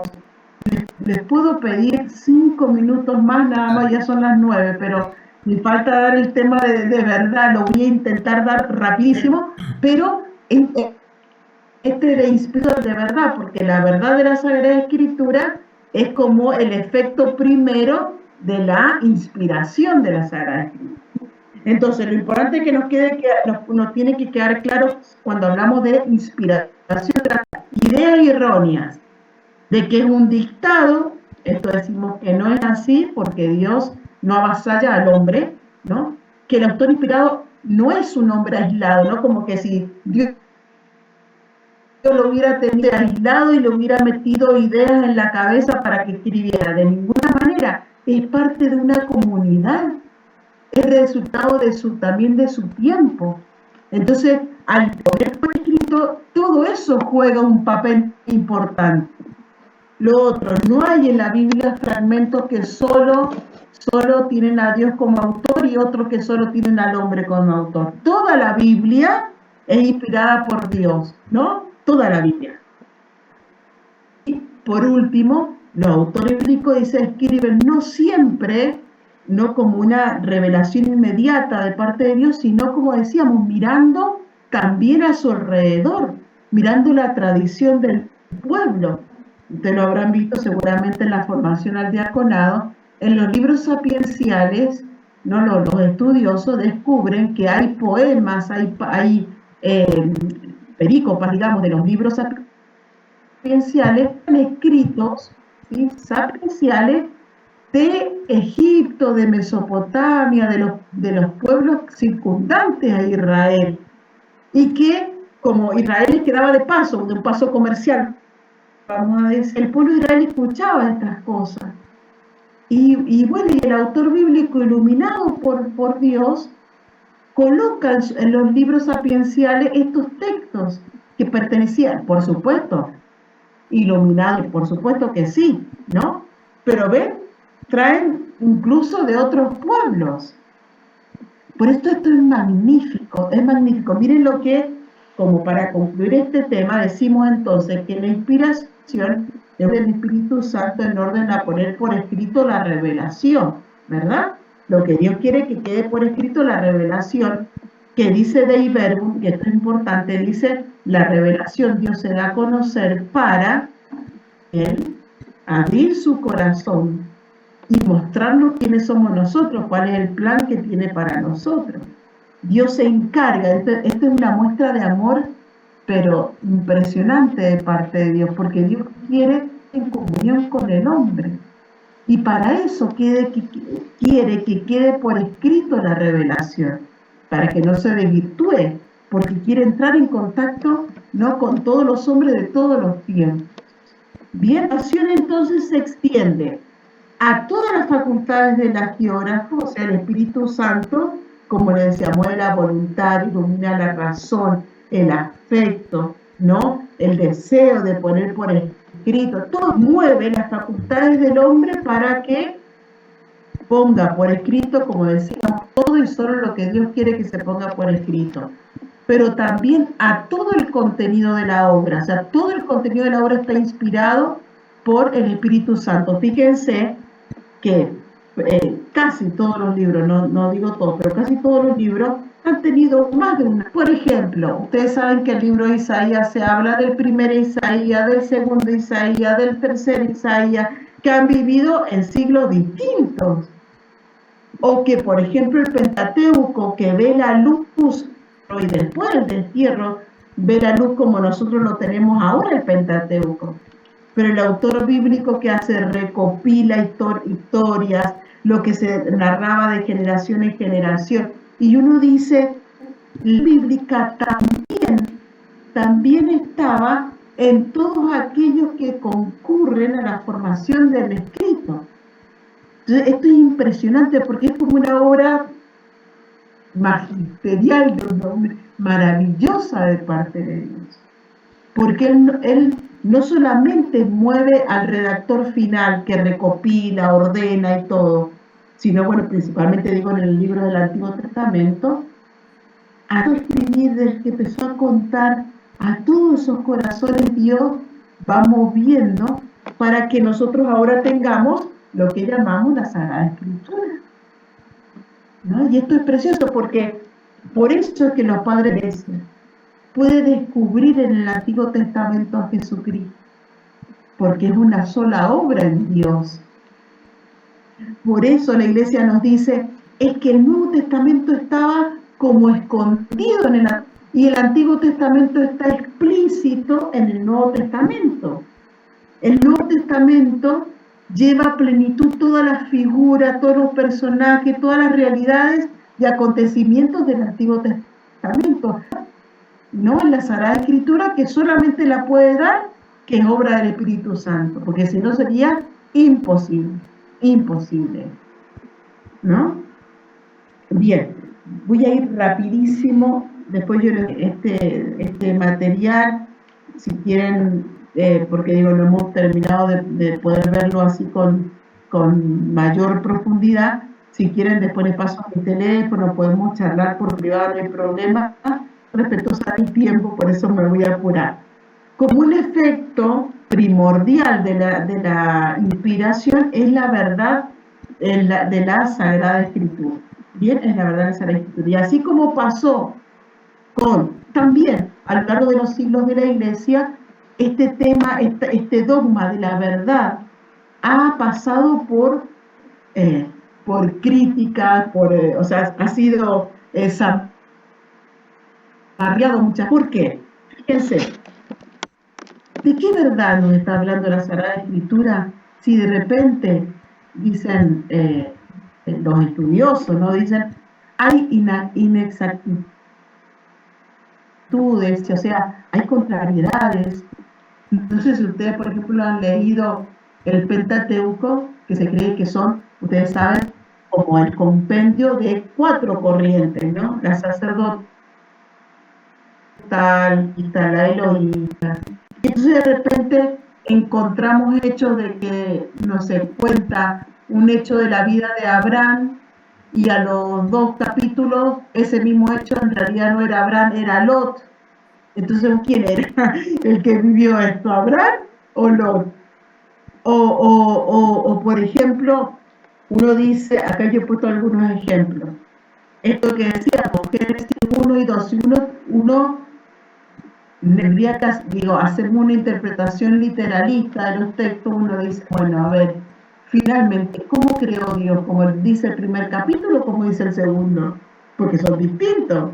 les puedo pedir 5 minutos más, nada más, ya son las 9, pero me falta dar el tema de verdad, lo voy a intentar dar rapidísimo, pero de inspiración de verdad, porque la verdad de la Sagrada Escritura es como el efecto primero de la inspiración de la Sagrada Escritura. Entonces, lo importante que nos tiene que quedar claro cuando hablamos de inspiración, ideas erróneas, de que es un dictado, esto decimos que no es así, porque Dios no avasalla al hombre, ¿no? Que el autor inspirado no es un hombre aislado, ¿no? Como que si Dios lo hubiera tenido aislado y le hubiera metido ideas en la cabeza para que escribiera. De ninguna manera, es parte de una comunidad, es resultado también de su tiempo. Entonces, al poner por escrito, todo eso juega un papel importante. Lo otro, no hay en la Biblia fragmentos que solo tienen a Dios como autor y otros que solo tienen al hombre como autor. Toda la Biblia es inspirada por Dios, ¿no? Toda la Biblia. Y por último, los autores bíblicos escriben no siempre, no como una revelación inmediata de parte de Dios, sino como decíamos, mirando también a su alrededor, mirando la tradición del pueblo. Ustedes lo habrán visto seguramente en la formación al diaconado. En los libros sapienciales, ¿no? Los estudiosos descubren que hay poemas, hay perícopas, digamos, de los libros sapienciales escritos, ¿sí? Sapienciales de Egipto, de Mesopotamia, de los pueblos circundantes a Israel, y que como Israel quedaba de un paso comercial, vamos a decir, el pueblo de Israel escuchaba estas cosas. Y bueno, y el autor bíblico iluminado por Dios coloca en los libros sapienciales estos textos que pertenecían, por supuesto, iluminados, por supuesto que sí, ¿no? Pero ven, traen incluso de otros pueblos. Por esto es magnífico, es magnífico. Miren lo que, como para concluir este tema, decimos entonces que la inspiración es del Espíritu Santo en orden a poner por escrito la revelación, ¿verdad? Lo que Dios quiere que quede por escrito la revelación, que dice Dei Verbum, y esto es importante, dice, la revelación Dios se da a conocer para Él abrir su corazón y mostrarnos quiénes somos nosotros, cuál es el plan que tiene para nosotros. Dios se encarga, esta es una muestra de amor, pero impresionante de parte de Dios, porque Dios quiere en comunión con el hombre. Y para eso quiere que quede por escrito la revelación, para que no se desvirtúe, porque quiere entrar en contacto, ¿no?, con todos los hombres de todos los tiempos. Bien, la acción entonces se extiende a todas las facultades del geógrafo, o sea, el Espíritu Santo, como le decía, mueve la voluntad, ilumina la razón, el afecto, ¿no?, el deseo de poner por escrito, todo mueve las facultades del hombre para que ponga por escrito, como decíamos, todo y solo lo que Dios quiere que se ponga por escrito. Pero también a todo el contenido de la obra, o sea, todo el contenido de la obra está inspirado por el Espíritu Santo. Fíjense que casi todos los libros, no digo todos, pero casi todos los libros han tenido más de una. Por ejemplo, ustedes saben que el libro de Isaías se habla del primer Isaías, del segundo Isaías, del tercer Isaías, que han vivido en siglos distintos. O que, por ejemplo, el Pentateuco, que ve la luz y después del destierro, ve la luz como nosotros lo tenemos ahora, el Pentateuco. Pero el autor bíblico que hace, recopila historias, lo que se narraba de generación en generación. Y uno dice, la bíblica también estaba en todos aquellos que concurren a la formación del escrito. Entonces, esto es impresionante porque es como una obra magisterial, maravillosa de parte de Dios. Porque él no solamente mueve al redactor final que recopila, ordena y todo, sino, bueno, principalmente digo en el libro del Antiguo Testamento, a escribir, desde que empezó a contar a todos esos corazones, Dios va moviendo para que nosotros ahora tengamos lo que llamamos la Sagrada Escritura, ¿no? Y esto es precioso porque por eso es que los padres dicen, puede descubrir en el Antiguo Testamento a Jesucristo, porque es una sola obra en Dios. Por eso la Iglesia nos dice, es que el Nuevo Testamento estaba como escondido y el Antiguo Testamento está explícito en el Nuevo Testamento. El Nuevo Testamento lleva a plenitud todas las figuras, todos los personajes, todas las realidades y acontecimientos del Antiguo Testamento. No en la Sagrada Escritura, que solamente la puede dar, que es obra del Espíritu Santo, porque si no sería imposible, ¿no? Bien, voy a ir rapidísimo, después yo este material, si quieren, porque digo, no hemos terminado de poder verlo así con mayor profundidad, si quieren después les paso mi teléfono, podemos charlar por privado, no hay problema, respetuosa del tiempo, por eso me voy a apurar. Como un efecto primordial de la inspiración es la verdad de la Sagrada Escritura. Bien, es la verdad de la Sagrada Escritura. Y así como pasó también a lo largo de los siglos de la Iglesia, este tema, este dogma de la verdad ha pasado por críticas, o sea, ha sido barriado muchas. ¿Por qué? Fíjense, ¿de qué verdad nos está hablando la Sagrada Escritura si de repente dicen los estudiosos, ¿no? Dicen, hay inexactitudes, o sea, hay contrariedades. Entonces, si ustedes, por ejemplo, han leído el Pentateuco, que se cree que son, ustedes saben, como el compendio de 4 corrientes, ¿no? La sacerdotal, la elohita. Entonces, de repente, encontramos hechos de que, no sé, cuenta un hecho de la vida de Abraham, y a los 2 capítulos, ese mismo hecho en realidad no era Abraham, era Lot. Entonces, ¿quién era el que vivió esto, Abraham o Lot? O por ejemplo, uno dice, acá yo he puesto algunos ejemplos, esto que decíamos, Génesis 1 y 2, si uno tendría que, hacer una interpretación literalista de los textos, uno dice, bueno, a ver, finalmente, ¿cómo creó Dios? ¿Como dice el primer capítulo o como dice el segundo? Porque son distintos.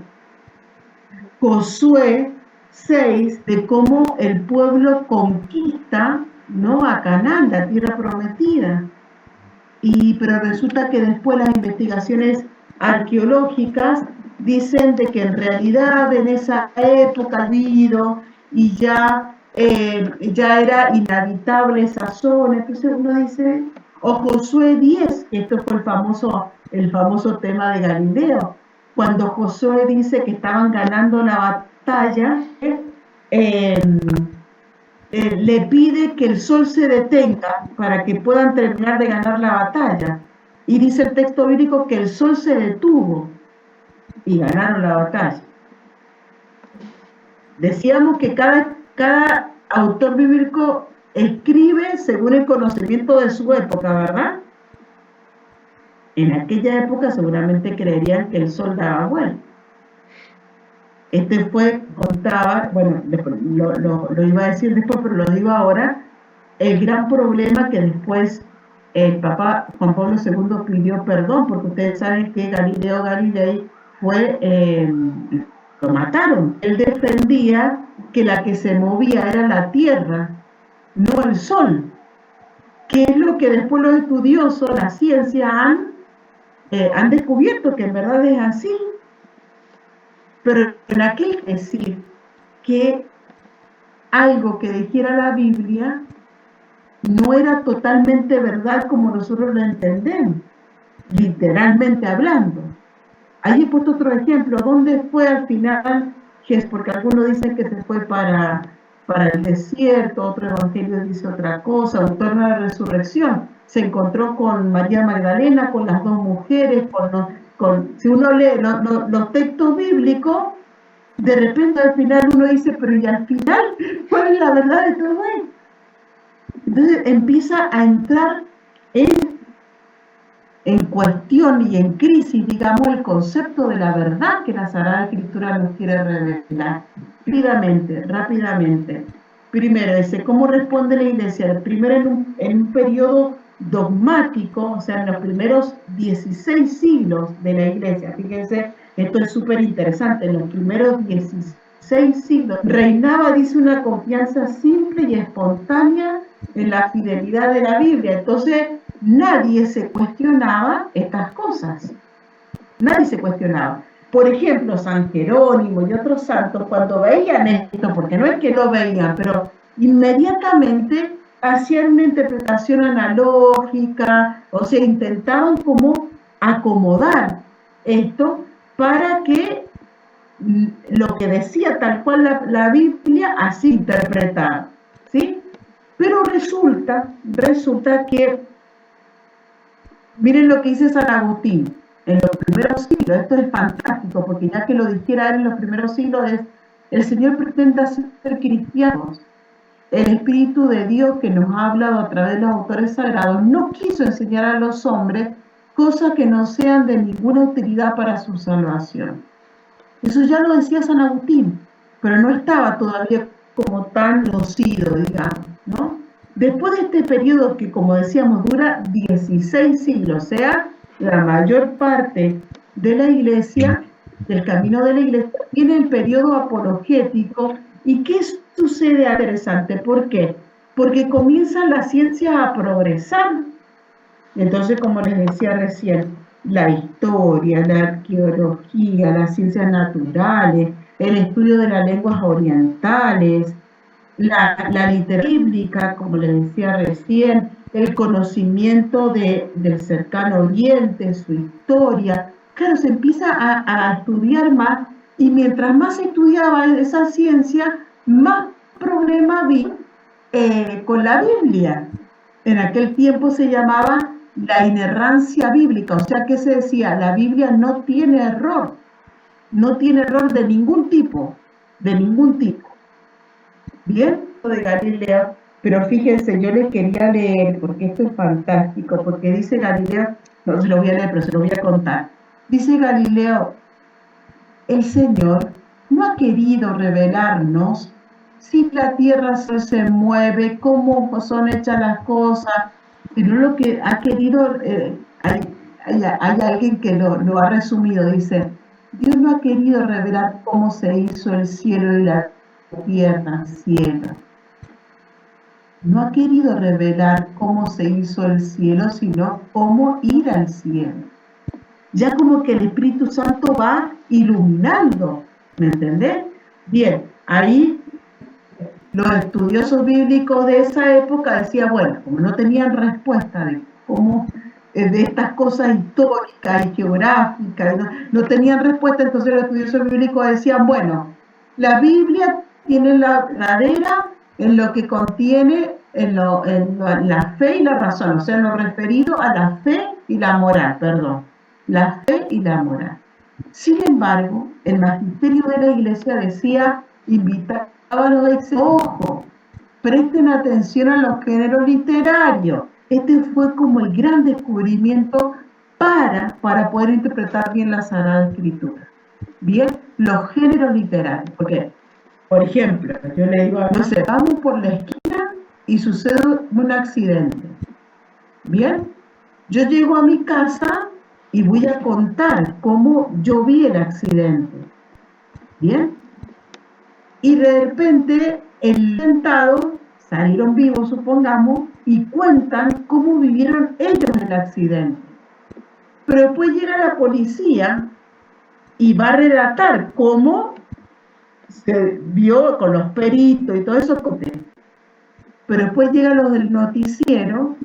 Josué 6, de cómo el pueblo conquista, ¿no?, a Canaán, la tierra prometida. Pero resulta que después las investigaciones arqueológicas dicen de que en realidad en esa época habido y ya era inhabitable esa zona. Entonces uno dice, o Josué 10, que esto fue el famoso tema de Galileo, cuando Josué dice que estaban ganando la batalla, le pide que el sol se detenga para que puedan terminar de ganar la batalla. Y dice el texto bíblico que el sol se detuvo y ganaron la batalla. Decíamos que cada autor bíblico escribe según el conocimiento de su época, ¿verdad? En aquella época seguramente creerían que el sol daba vuelta. contaba, bueno, lo iba a decir después, pero lo digo ahora, el gran problema que después el Papa Juan Pablo II pidió perdón, porque ustedes saben que Galileo Galilei lo mataron. Él defendía que la que se movía era la Tierra, no el Sol, que es lo que después los estudiosos, la ciencia, han descubierto que en verdad es así. Pero en aquel decir que algo que dijera la Biblia no era totalmente verdad como nosotros lo entendemos, literalmente hablando. Ahí he puesto otro ejemplo. ¿Dónde fue al final Jesús? Porque algunos dicen que se fue para el desierto, otro evangelio dice otra cosa, autor de la resurrección. Se encontró con María Magdalena, con las dos mujeres, si uno lee los textos bíblicos, de repente al final uno dice, pero ¿y al final cuál es la verdad de todo esto? Entonces empieza a entrar en cuestión y en crisis, digamos, el concepto de la verdad que la Sagrada Escritura nos quiere revelar. Rápidamente. Primero, ¿cómo responde la Iglesia? Primero en un periodo dogmático, o sea, en los primeros 16 siglos de la Iglesia. Fíjense, esto es súper interesante. En los primeros 16 siglos reinaba, dice, una confianza simple y espontánea en la fidelidad de la Biblia. Entonces, nadie se cuestionaba estas cosas. Nadie se cuestionaba. Por ejemplo, San Jerónimo y otros santos, cuando veían esto, porque no es que lo veían, pero inmediatamente hacían una interpretación analógica, o sea, intentaban como acomodar esto para que lo que decía tal cual la Biblia, así interpretar, ¿sí? Pero resulta que, miren lo que dice San Agustín, en los primeros siglos, esto es fantástico, porque ya que lo dijera él en los primeros siglos, el Señor pretende hacer cristianos. El Espíritu de Dios que nos ha hablado a través de los autores sagrados no quiso enseñar a los hombres cosas que no sean de ninguna utilidad para su salvación. Eso ya lo decía San Agustín, pero no estaba todavía como tan lucido, digamos, ¿no? Después de este periodo que, como decíamos, dura 16 siglos, o sea, la mayor parte de la Iglesia, del camino de la Iglesia, viene el periodo apologético. ¿Y qué sucede interesante? ¿Por qué? Porque comienzan las ciencias a progresar. Entonces, como les decía recién, la historia, la arqueología, las ciencias naturales, el estudio de las lenguas orientales, la literatura bíblica, como les decía recién, el conocimiento del cercano oriente, su historia. Claro, se empieza a estudiar más, y mientras más se estudiaba esa ciencia, más problemas había con la Biblia. En aquel tiempo se llamaba la inerrancia bíblica, o sea que se decía, la Biblia no tiene error de ningún tipo, Bien, de Galileo, pero fíjense, yo les quería leer, porque esto es fantástico, porque dice Galileo, no se lo voy a leer, pero se lo voy a contar. Dice Galileo, el Señor no ha querido revelarnos si la tierra se mueve, cómo son hechas las cosas, sino lo que ha querido, hay alguien que lo ha resumido, dice, Dios no ha querido revelar cómo se hizo el cielo y la tierra, cielo. No ha querido revelar cómo se hizo el cielo, sino cómo ir al cielo. Ya como que el Espíritu Santo va iluminando, ¿me entendés? Bien, ahí los estudiosos bíblicos de esa época decían, bueno, como no tenían respuesta de cómo, de estas cosas históricas y geográficas, no tenían respuesta, entonces los estudiosos bíblicos decían, bueno, la Biblia tiene la verdadera en lo que contiene en la fe y la razón, o sea, en lo referido a la fe y la moral, la fe y la moral. Sin embargo, el magisterio de la Iglesia decía, invitaba a los exégetas, ojo, presten atención a los géneros literarios. Este fue como el gran descubrimiento para poder interpretar bien la Sagrada Escritura. Bien, los géneros literarios. Porque, por ejemplo, yo le digo, no sé, vamos por la esquina y sucede un accidente. Bien, yo llego a mi casa y voy a contar cómo yo vi el accidente. Bien, y de repente el atentado salieron vivos, supongamos, y cuentan cómo vivieron ellos el accidente. Pero después llega la policía y va a relatar cómo se vio con los peritos y todo eso. Pero después llegan los del noticiero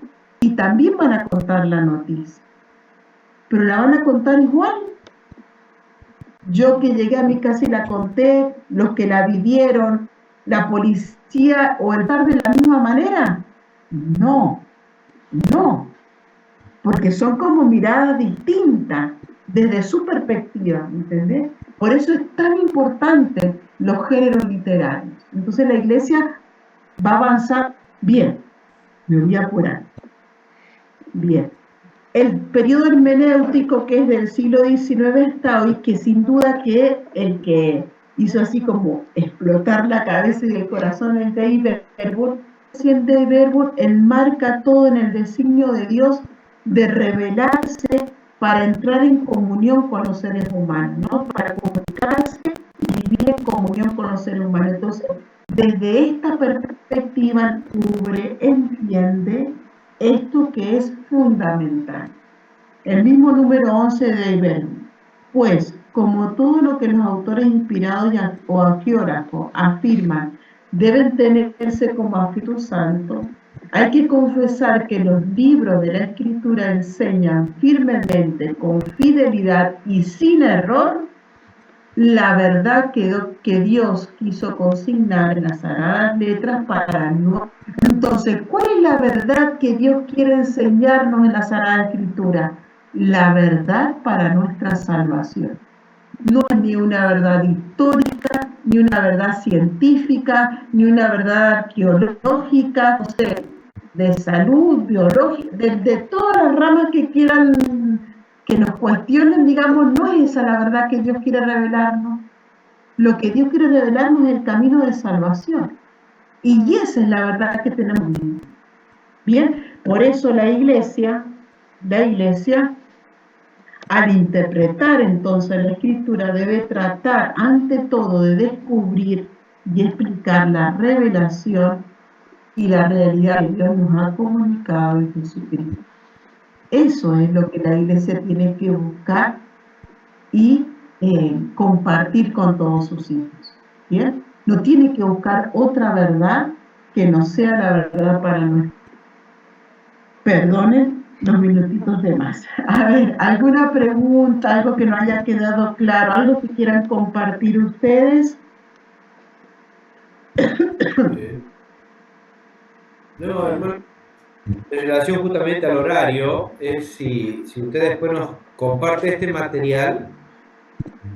y también van a contar la noticia. Pero la van a contar igual. Yo que llegué a mi casa y la conté, los que la vivieron, la policía o el par de la misma manera. No, no, porque son como miradas distintas desde su perspectiva, ¿entendés? Por eso es tan importante los géneros literarios. Entonces la Iglesia va a avanzar bien. Me voy a apurar. Bien. El periodo hermenéutico, que es del siglo XIX hasta hoy, que sin duda que el que hizo así como explotar la cabeza y el corazón es David Berwood, enmarca todo en el designio de Dios de revelarse para entrar en comunión con los seres humanos, ¿no? Para comunicarse y vivir en comunión con los seres humanos. Entonces, desde esta perspectiva, cubre, entiende esto que es fundamental. El mismo número 11 de Berwood. Pues, como todo lo que los autores inspirados o arqueógrafos afirman deben tenerse como Espíritu Santo, hay que confesar que los libros de la Escritura enseñan firmemente, con fidelidad y sin error, la verdad que Dios quiso consignar en las sagradas letras para nosotros. Entonces, ¿cuál es la verdad que Dios quiere enseñarnos en la Sagrada Escritura? La verdad para nuestra salvación. No es ni una verdad histórica, ni una verdad científica, ni una verdad arqueológica, o sea, de salud, biológica, de todas las ramas que quieran que nos cuestionen, digamos, no es esa la verdad que Dios quiere revelarnos. Lo que Dios quiere revelarnos es el camino de salvación. Y esa es la verdad que tenemos. Bien, por eso la iglesia, al interpretar entonces la Escritura, debe tratar ante todo de descubrir y explicar la revelación y la realidad que Dios nos ha comunicado en Jesucristo. Eso es lo que la iglesia tiene que buscar y compartir con todos sus hijos. ¿Bien? No tiene que buscar otra verdad que no sea la verdad para nosotros. Perdonen los minutitos de más. A ver, ¿alguna pregunta, algo que no haya quedado claro, algo que quieran compartir ustedes? No, hermano, en relación justamente al horario, es si usted después nos comparte este material.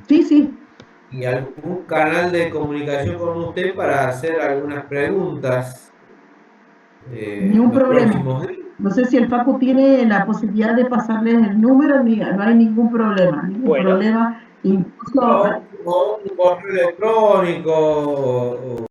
Sí. Y algún canal de comunicación con usted para hacer algunas preguntas. Ningún problema. No sé si el Facu tiene la posibilidad de pasarles el número, no hay ningún problema. Incluso o un correo electrónico.